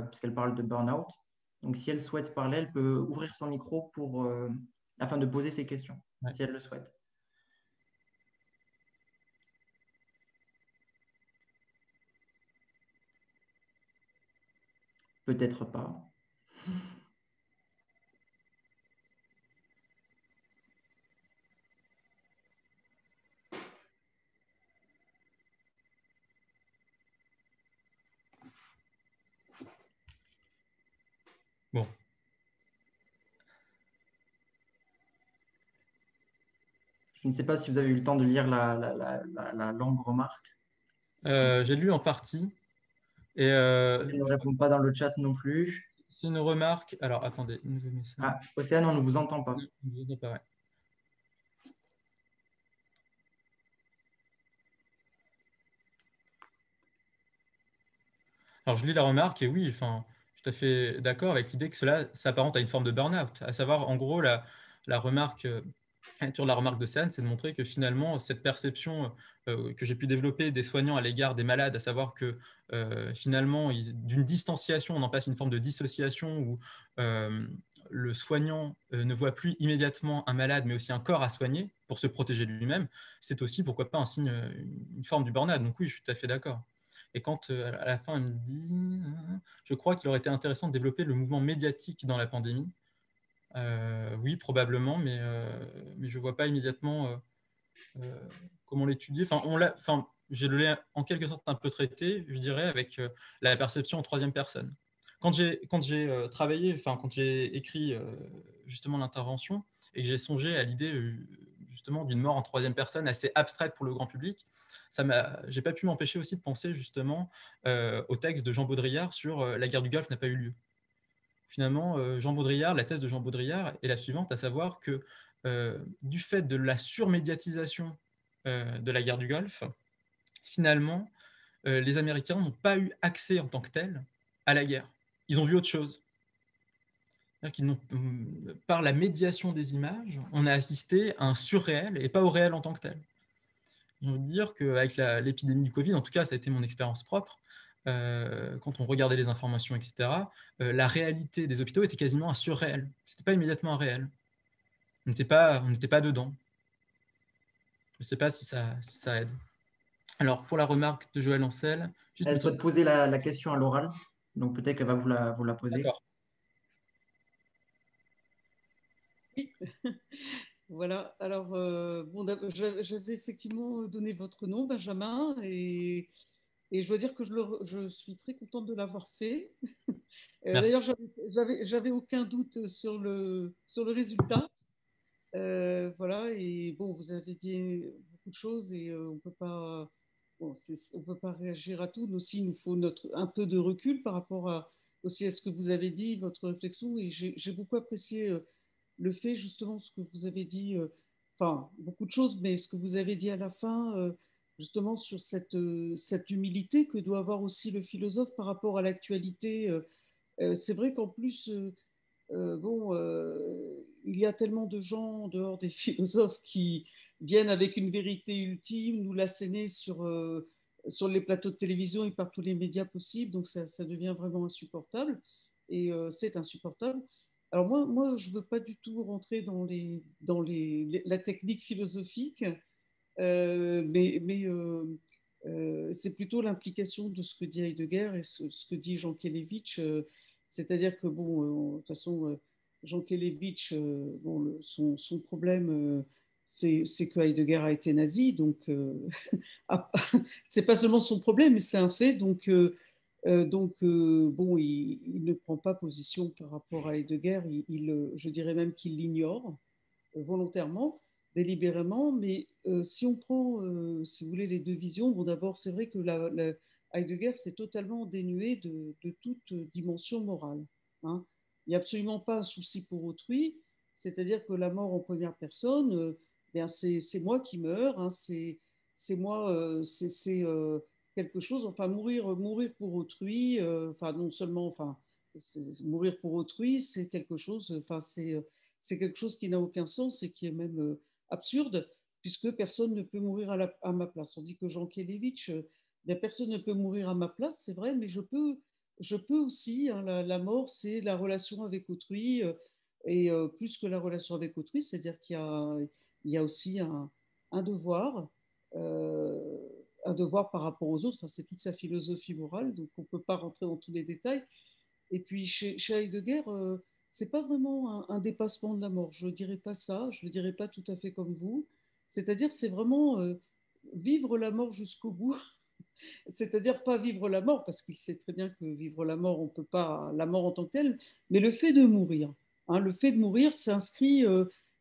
puisqu'elle parle de burn-out. Donc, si elle souhaite parler, elle peut ouvrir son micro afin de poser ses questions, Ouais. si elle le souhaite. Peut-être pas. Bon. Je ne sais pas si vous avez eu le temps de lire la longue remarque. J'ai lu en partie. Et Elle ne répond pas dans le chat non plus. c'est une remarque. Alors, attendez, nouveau message. Ah, Océane, on ne vous entend pas. Non, on vous entend pas, ouais. Alors, je lis la remarque et oui, enfin, je suis tout à fait d'accord avec l'idée que cela s'apparente à une forme de burn-out. À savoir, en gros, la remarque, sur la remarque d'Océane, c'est de montrer que finalement, cette perception que j'ai pu développer des soignants à l'égard des malades, à savoir que finalement, d'une distanciation, on en passe une forme de dissociation où le soignant ne voit plus immédiatement un malade, mais aussi un corps à soigner pour se protéger de lui-même, c'est aussi, pourquoi pas, un signe, une forme du burn-out. Donc oui, je suis tout à fait d'accord. Et quand à la fin, elle me dit, je crois qu'il aurait été intéressant de développer le mouvement médiatique dans la pandémie. Oui, probablement, mais je ne vois pas immédiatement comment l'étudier. Enfin, je l'ai en quelque sorte un peu traité, je dirais, avec la perception en troisième personne. Quand j'ai travaillé, enfin, quand j'ai écrit justement l'intervention et que j'ai songé à l'idée justement d'une mort en troisième personne assez abstraite pour le grand public, j'ai pas pu m'empêcher aussi de penser justement au texte de Jean Baudrillard sur la guerre du Golfe n'a pas eu lieu. Finalement, Jean Baudrillard, la thèse de Jean Baudrillard est la suivante, à savoir que du fait de la surmédiatisation de la guerre du Golfe, finalement, les Américains n'ont pas eu accès en tant que tel à la guerre. Ils ont vu autre chose. Par la médiation des images, on a assisté à un surréel et pas au réel en tant que tel. J'ai envie de dire qu'avec l'épidémie du Covid, en tout cas, ça a été mon expérience propre, quand on regardait les informations, etc., la réalité des hôpitaux était quasiment un surréel. Ce n'était pas immédiatement un réel. On n'était pas dedans. Je ne sais pas si ça aide. Alors, pour la remarque de Joël Ancel... Elle souhaite poser la question à l'oral, donc peut-être qu'elle va vous la poser. D'accord. Oui. Voilà, alors bon, j'avais effectivement donné votre nom, Benjamin, et je dois dire que je suis très contente de l'avoir fait. D'ailleurs, j'avais aucun doute sur le résultat. Voilà, et bon, vous avez dit beaucoup de choses et on peut pas, bon, on peut pas réagir à tout. Mais aussi, il nous faut un peu de recul par rapport aussi à ce que vous avez dit, votre réflexion. Et j'ai beaucoup apprécié le fait, justement, ce que vous avez dit, enfin, beaucoup de choses, mais ce que vous avez dit à la fin, justement, sur cette humilité que doit avoir aussi le philosophe par rapport à l'actualité. C'est vrai qu'en plus, bon, il y a tellement de gens en dehors des philosophes qui viennent avec une vérité ultime, nous l'asséner sur les plateaux de télévision et par tous les médias possibles, donc ça devient vraiment insupportable, et c'est insupportable. Alors moi je ne veux pas du tout rentrer dans la technique philosophique, mais c'est plutôt l'implication de ce que dit Heidegger et ce que dit Jean Kelevitch, c'est-à-dire que, bon, de toute façon, Jean Kelevitch, bon, son problème, c'est que Heidegger a été nazi, donc c'est pas seulement son problème, mais c'est un fait, bon, il ne prend pas position par rapport à Heidegger, je dirais même qu'il l'ignore volontairement, délibérément, mais si on prend, si vous voulez, les deux visions, bon, d'abord, c'est vrai que Heidegger s'est totalement dénué de toute dimension morale. Hein. Il n'y a absolument pas un souci pour autrui, c'est-à-dire que la mort en première personne, bien, c'est moi qui meurs, hein, c'est moi, c'est quelque chose, enfin, mourir pour autrui, enfin, non seulement, enfin, mourir pour autrui, c'est quelque chose, enfin, c'est quelque chose qui n'a aucun sens et qui est même absurde, puisque personne ne peut mourir à ma place. On dit que Jean Kelevitch, personne ne peut mourir à ma place, c'est vrai, mais je peux aussi. Hein, la mort, c'est la relation avec autrui, et plus que la relation avec autrui, c'est-à-dire il y a aussi un devoir. Un devoir par rapport aux autres, enfin, c'est toute sa philosophie morale, donc on ne peut pas rentrer dans tous les détails. Et puis chez Heidegger, c'est pas vraiment un dépassement de la mort. Je ne dirais pas ça, je ne le dirais pas tout à fait comme vous. C'est-à-dire, c'est vraiment vivre la mort jusqu'au bout. C'est-à-dire pas vivre la mort, parce qu'il sait très bien que vivre la mort, on peut pas, la mort en tant que telle, mais le fait de mourir. Hein, le fait de mourir s'inscrit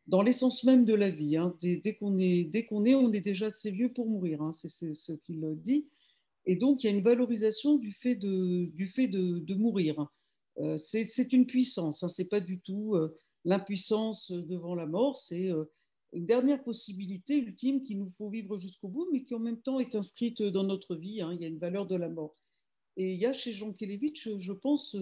dans l'essence même de la vie. Hein. Dès qu'on est, on est déjà assez vieux pour mourir. Hein, c'est ce qu'il dit. Et donc, il y a une valorisation du fait de mourir. C'est une puissance, hein, c'est pas du tout l'impuissance devant la mort, c'est une dernière possibilité ultime qu'il nous faut vivre jusqu'au bout, mais qui en même temps est inscrite dans notre vie. Hein, il y a une valeur de la mort. Et il y a chez Jean Kelevitch, je pense,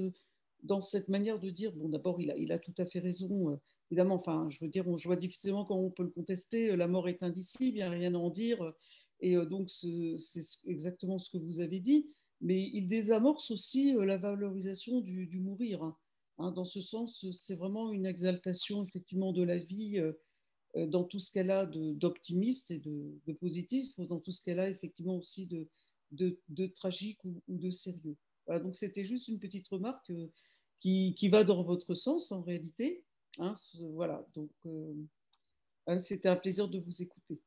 dans cette manière de dire, bon, d'abord, il a tout à fait raison, évidemment, enfin, je veux dire, je vois difficilement comment on peut le contester, la mort est indicible, il n'y a rien à en dire, et donc c'est exactement ce que vous avez dit, mais il désamorce aussi la valorisation du mourir. Hein. Hein, dans ce sens, c'est vraiment une exaltation, effectivement, de la vie, dans tout ce qu'elle a d'optimiste et de positif, dans tout ce qu'elle a effectivement aussi de tragique ou de sérieux. Voilà, donc c'était juste une petite remarque qui va dans votre sens en réalité. Hein, voilà, donc c'était un plaisir de vous écouter.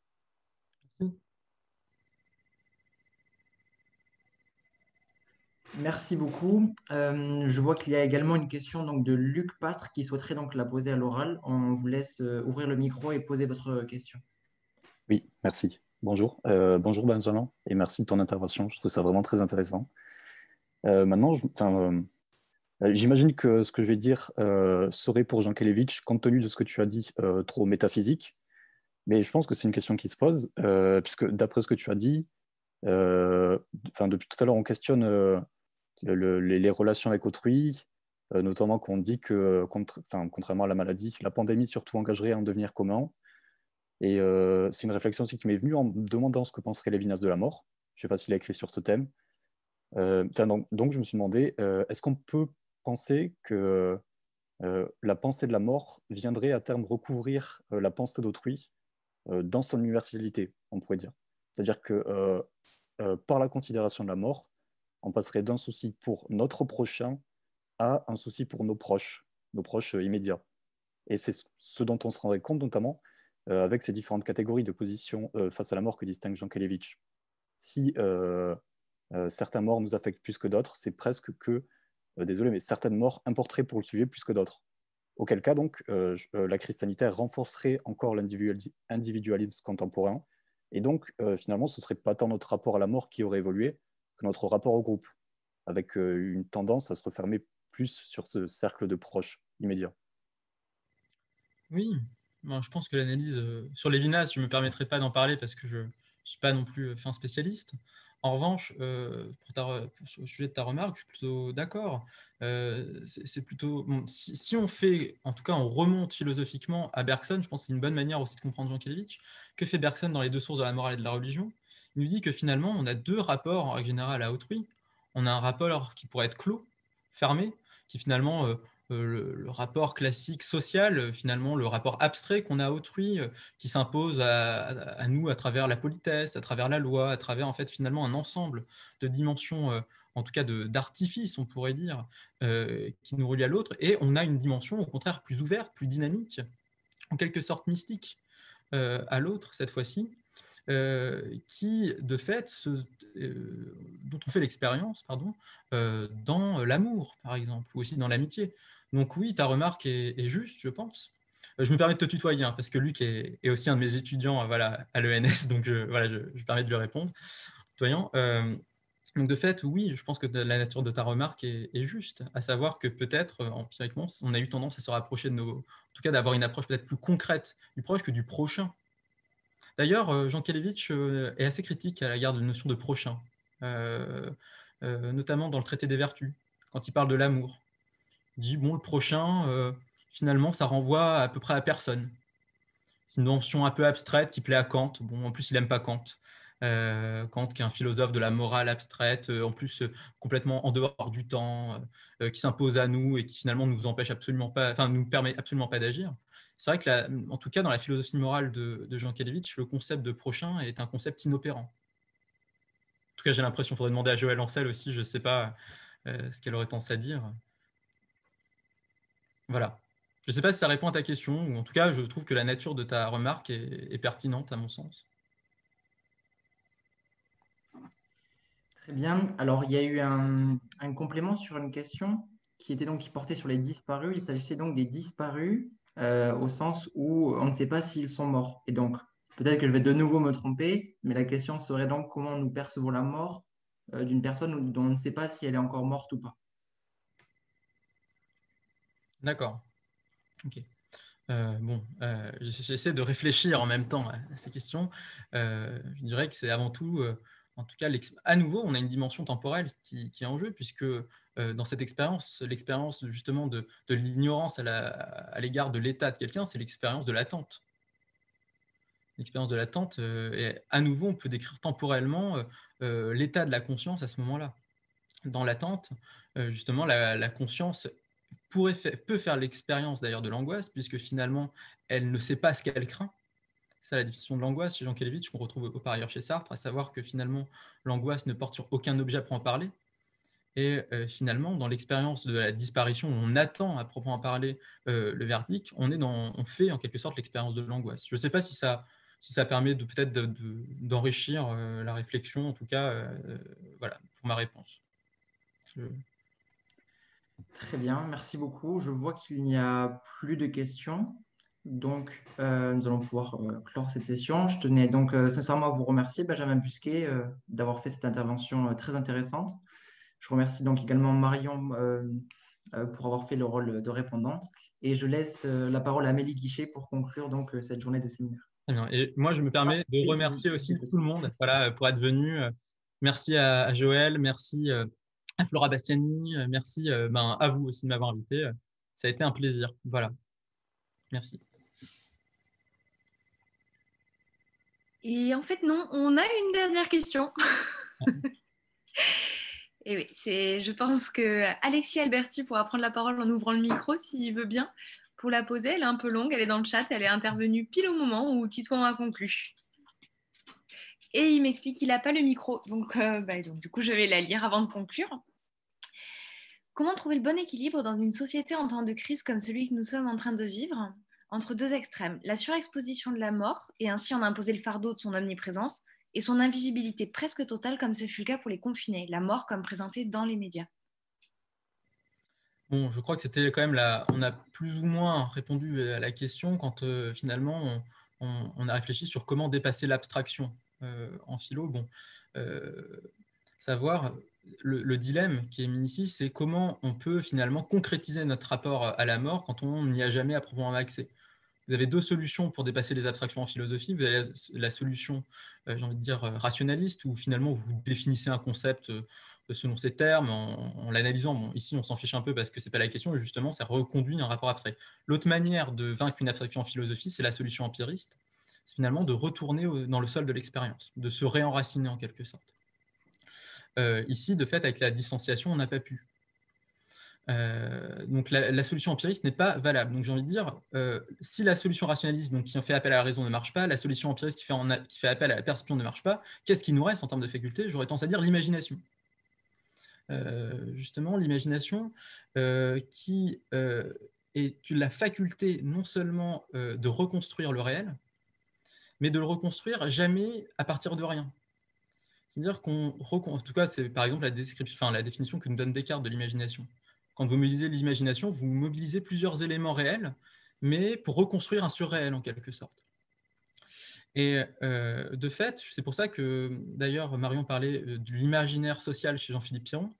Merci beaucoup. Je vois qu'il y a également une question donc, de Luc Pastre qui souhaiterait donc la poser à l'oral. On vous laisse ouvrir le micro et poser votre question. Oui, merci. Bonjour. Bonjour Benjamin, et merci de ton intervention. Je trouve ça vraiment très intéressant. Maintenant, j'imagine que ce que je vais dire serait pour Jean Kelevitch, compte tenu de ce que tu as dit, trop métaphysique. Mais je pense que c'est une question qui se pose, puisque d'après ce que tu as dit, depuis tout à l'heure, on questionne les relations avec autrui, notamment qu'on dit que, contrairement à la maladie, la pandémie surtout engagerait un devenir commun. Et c'est une réflexion aussi qui m'est venue en me demandant ce que penserait Lévinas de la mort. Je ne sais pas s'il a écrit sur ce thème. Donc, je me suis demandé, est-ce qu'on peut penser que la pensée de la mort viendrait à terme recouvrir la pensée d'autrui dans son universalité, on pourrait dire. C'est-à-dire que par la considération de la mort, on passerait d'un souci pour notre prochain à un souci pour nos proches immédiats. Et c'est ce dont on se rendrait compte notamment avec ces différentes catégories de positions face à la mort que distingue Jean Kelevitch. Si certains morts nous affectent plus que d'autres, c'est presque que, désolé, mais certaines morts importeraient pour le sujet plus que d'autres. Auquel cas, donc, la crise sanitaire renforcerait encore l'individualisme contemporain. Et donc, finalement, ce ne serait pas tant notre rapport à la mort qui aurait évolué que notre rapport au groupe, avec une tendance à se refermer plus sur ce cercle de proches immédiats. Oui, moi, je pense que l'analyse sur Lévinas, je ne me permettrai pas d'en parler parce que je ne suis pas non plus fin spécialiste. En revanche, sur le sujet de ta remarque, je suis plutôt d'accord. C'est plutôt bon, si on fait, en tout cas, on remonte philosophiquement à Bergson, je pense que c'est une bonne manière aussi de comprendre Jean Kelevitch. Que fait Bergson dans les deux sources de la morale et de la religion? Il nous dit que finalement, on a deux rapports en règle générale à autrui. On a un rapport qui pourrait être clos, fermé, qui finalement le rapport classique social, finalement le rapport abstrait qu'on a à autrui, qui s'impose à nous à travers la politesse, à travers la loi, à travers en fait finalement un ensemble de dimensions, en tout cas d'artifices, on pourrait dire, qui nous relient à l'autre. Et on a une dimension au contraire plus ouverte, plus dynamique, en quelque sorte mystique à l'autre cette fois-ci. Qui, de fait, dont on fait l'expérience dans l'amour, par exemple, ou aussi dans l'amitié. Donc oui, ta remarque est juste, je pense. Je me permets de te tutoyer, hein, parce que Luc est aussi un de mes étudiants voilà, à l'ENS, donc je me permets de lui répondre. Tutoyant. Donc de fait, oui, je pense que la nature de ta remarque est juste, à savoir que peut-être, empiriquement, on a eu tendance à se rapprocher de en tout cas d'avoir une approche peut-être plus concrète du proche que du prochain. D'ailleurs, Jean Kelevitch est assez critique à l'égard de la notion de prochain, notamment dans le traité des vertus, quand il parle de l'amour. Il dit, bon, le prochain, finalement, ça renvoie à peu près à personne. C'est une notion un peu abstraite qui plaît à Kant. Bon, en plus, il n'aime pas Kant. Kant, qui est un philosophe de la morale abstraite, en plus complètement en dehors du temps, qui s'impose à nous et qui finalement nous empêche absolument pas, enfin nous permet absolument pas d'agir. C'est vrai que, en tout cas, dans la philosophie morale de Jean Kelevitch, le concept de prochain est un concept inopérant. En tout cas, j'ai l'impression, il faudrait demander à Joëlle Ancel aussi, je ne sais pas ce qu'elle aurait tendance à dire. Voilà. Je ne sais pas si ça répond à ta question, ou en tout cas, je trouve que la nature de ta remarque est pertinente à mon sens. Très bien. Alors, il y a eu un complément sur une question qui était donc qui portait sur les disparus. Il s'agissait donc des disparus au sens où on ne sait pas s'ils sont morts. Et donc, peut-être que je vais de nouveau me tromper, mais la question serait donc comment nous percevons la mort d'une personne dont on ne sait pas si elle est encore morte ou pas. D'accord. Ok. Bon, j'essaie de réfléchir en même temps à ces questions. Je dirais que c'est avant tout, en tout cas, à nouveau, on a une dimension temporelle qui est en jeu, puisque dans cette expérience, l'expérience justement de l'ignorance à l'égard de l'état de quelqu'un, c'est l'expérience de l'attente. L'expérience de l'attente, et à nouveau, on peut décrire temporellement l'état de la conscience à ce moment-là. Dans l'attente, justement, la conscience peut faire l'expérience d'ailleurs de l'angoisse, puisque finalement, elle ne sait pas ce qu'elle craint. C'est la définition de l'angoisse chez Jean Kelevitch, qu'on retrouve par ailleurs chez Sartre, à savoir que finalement, l'angoisse ne porte sur aucun objet à proprement parler. Et finalement, dans l'expérience de la disparition, où on attend à proprement parler le verdict, on fait en quelque sorte l'expérience de l'angoisse. Je ne sais pas si ça permet peut-être d'enrichir la réflexion, en tout cas, voilà, pour ma réponse. Très bien, merci beaucoup. Je vois qu'il n'y a plus de questions. Donc, nous allons pouvoir clore cette session. Je tenais donc sincèrement à vous remercier, Benjamin Busquet, d'avoir fait cette intervention très intéressante. Je remercie donc également Marion pour avoir fait le rôle de répondante. Et je laisse la parole à Amélie Guichet pour conclure donc cette journée de séminaire. Très bien. Et moi, je me permets de remercier aussi tout le monde, voilà, pour être venu. Merci à Joël, merci à Flora Bastiani, merci à vous aussi de m'avoir invité. Ça a été un plaisir. Voilà. Merci. Et en fait, non, on a une dernière question. Et oui, je pense que Alexis Alberti pourra prendre la parole en ouvrant le micro s'il veut bien pour la poser. Elle est un peu longue, elle est dans le chat, elle est intervenue pile au moment où Titouan a conclu. Et il m'explique qu'il n'a pas le micro, donc du coup je vais la lire avant de conclure. Comment trouver le bon équilibre dans une société en temps de crise comme celui que nous sommes en train de vivre, entre deux extrêmes, la surexposition de la mort et ainsi en imposer le fardeau de son omniprésence, et son invisibilité presque totale comme ce fut le cas pour les confinés, la mort comme présentée dans les médias. Bon, je crois que c'était quand même on a plus ou moins répondu à la question quand finalement on a réfléchi sur comment dépasser l'abstraction en philo. Bon, savoir le dilemme qui est mis ici, c'est comment on peut finalement concrétiser notre rapport à la mort quand on n'y a jamais à proprement accès. Vous avez deux solutions pour dépasser les abstractions en philosophie. Vous avez la solution, j'ai envie de dire, rationaliste, où finalement vous définissez un concept selon ses termes, en l'analysant. Bon, ici, on s'en fiche un peu parce que ce n'est pas la question, et justement, ça reconduit un rapport abstrait. L'autre manière de vaincre une abstraction en philosophie, c'est la solution empiriste. C'est finalement de retourner dans le sol de l'expérience, de se réenraciner en quelque sorte. Ici, de fait, avec la distanciation, on n'a pas pu. Donc la solution empiriste n'est pas valable. Donc j'ai envie de dire, si la solution rationaliste, donc qui fait appel à la raison, ne marche pas, la solution empiriste qui fait appel à la perception ne marche pas, qu'est-ce qui nous reste en termes de faculté? J'aurais tendance à dire l'imagination. Justement, l'imagination qui est la faculté non seulement de reconstruire le réel, mais de le reconstruire jamais à partir de rien. C'est-à-dire en tout cas, c'est par exemple la définition que nous donne Descartes de l'imagination. Quand vous mobilisez l'imagination, vous mobilisez plusieurs éléments réels, mais pour reconstruire un surréel en quelque sorte. Et de fait, c'est pour ça que d'ailleurs Marion parlait de l'imaginaire social chez Jean-Philippe Piron.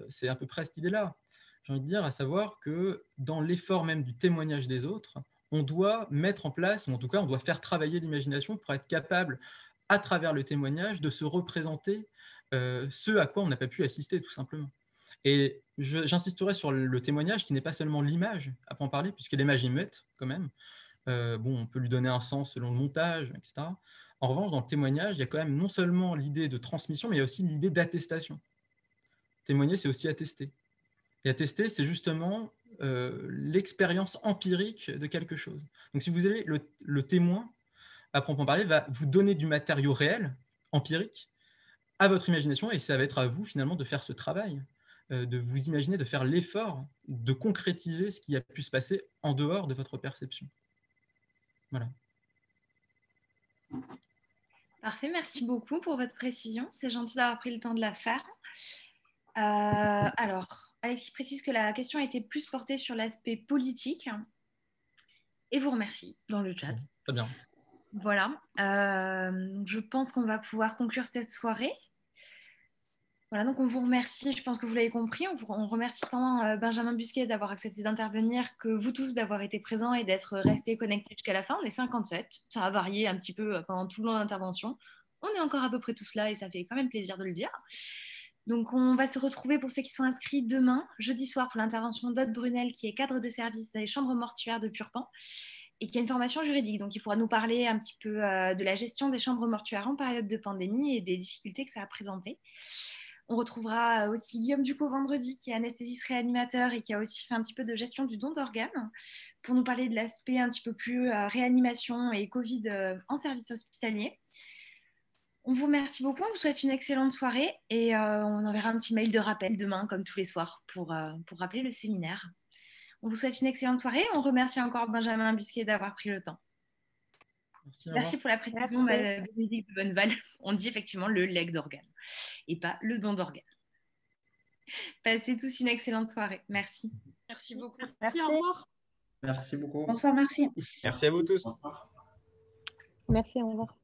C'est à peu près cette idée-là. J'ai envie de dire, à savoir que dans l'effort même du témoignage des autres, on doit mettre en place, ou en tout cas on doit faire travailler l'imagination pour être capable, à travers le témoignage, de se représenter ce à quoi on n'a pas pu assister tout simplement. Et j'insisterai sur le témoignage qui n'est pas seulement l'image à en parler, puisque l'image est muette quand même. On peut lui donner un sens selon le montage, etc. En revanche, dans le témoignage, il y a quand même non seulement l'idée de transmission, mais il y a aussi l'idée d'attestation. Témoigner, c'est aussi attester. Et attester, c'est justement l'expérience empirique de quelque chose. Donc, si vous avez le témoin, à proprement parler, va vous donner du matériau réel, empirique, à votre imagination, et ça va être à vous, finalement, de faire ce travail, de vous imaginer, de faire l'effort de concrétiser ce qui a pu se passer en dehors de votre perception. Voilà. Parfait, merci beaucoup pour votre précision. C'est gentil d'avoir pris le temps de la faire. Alors, Alexis précise que la question a été plus portée sur l'aspect politique et vous remercie dans le chat. Très bien. Voilà. Je pense qu'on va pouvoir conclure cette soirée. Voilà, donc on vous remercie, je pense que vous l'avez compris, on remercie tant Benjamin Busquet d'avoir accepté d'intervenir que vous tous d'avoir été présents et d'être restés connectés jusqu'à la fin. On est 57, ça a varié un petit peu pendant tout le long de l'intervention. On est encore à peu près tous là et ça fait quand même plaisir de le dire. Donc on va se retrouver pour ceux qui sont inscrits demain, jeudi soir, pour l'intervention d'Aude Brunel, qui est cadre de service dans les chambres mortuaires de Purpan et qui a une formation juridique. Donc il pourra nous parler un petit peu de la gestion des chambres mortuaires en période de pandémie et des difficultés que ça a présentées. On retrouvera aussi Guillaume Ducot vendredi, qui est anesthésiste réanimateur et qui a aussi fait un petit peu de gestion du don d'organes pour nous parler de l'aspect un petit peu plus réanimation et Covid en service hospitalier. On vous remercie beaucoup, on vous souhaite une excellente soirée et on enverra un petit mail de rappel demain, comme tous les soirs, pour rappeler le séminaire. On vous souhaite une excellente soirée. On remercie encore Benjamin Busquet d'avoir pris le temps. Merci pour la présentation, Bénédicte de Bonneval. On dit effectivement le legs d'organes et pas le don d'organes. Passez tous une excellente soirée. Merci. Merci beaucoup. Merci, au revoir. Merci beaucoup. Bonsoir, merci. Merci à vous tous. Merci, au revoir.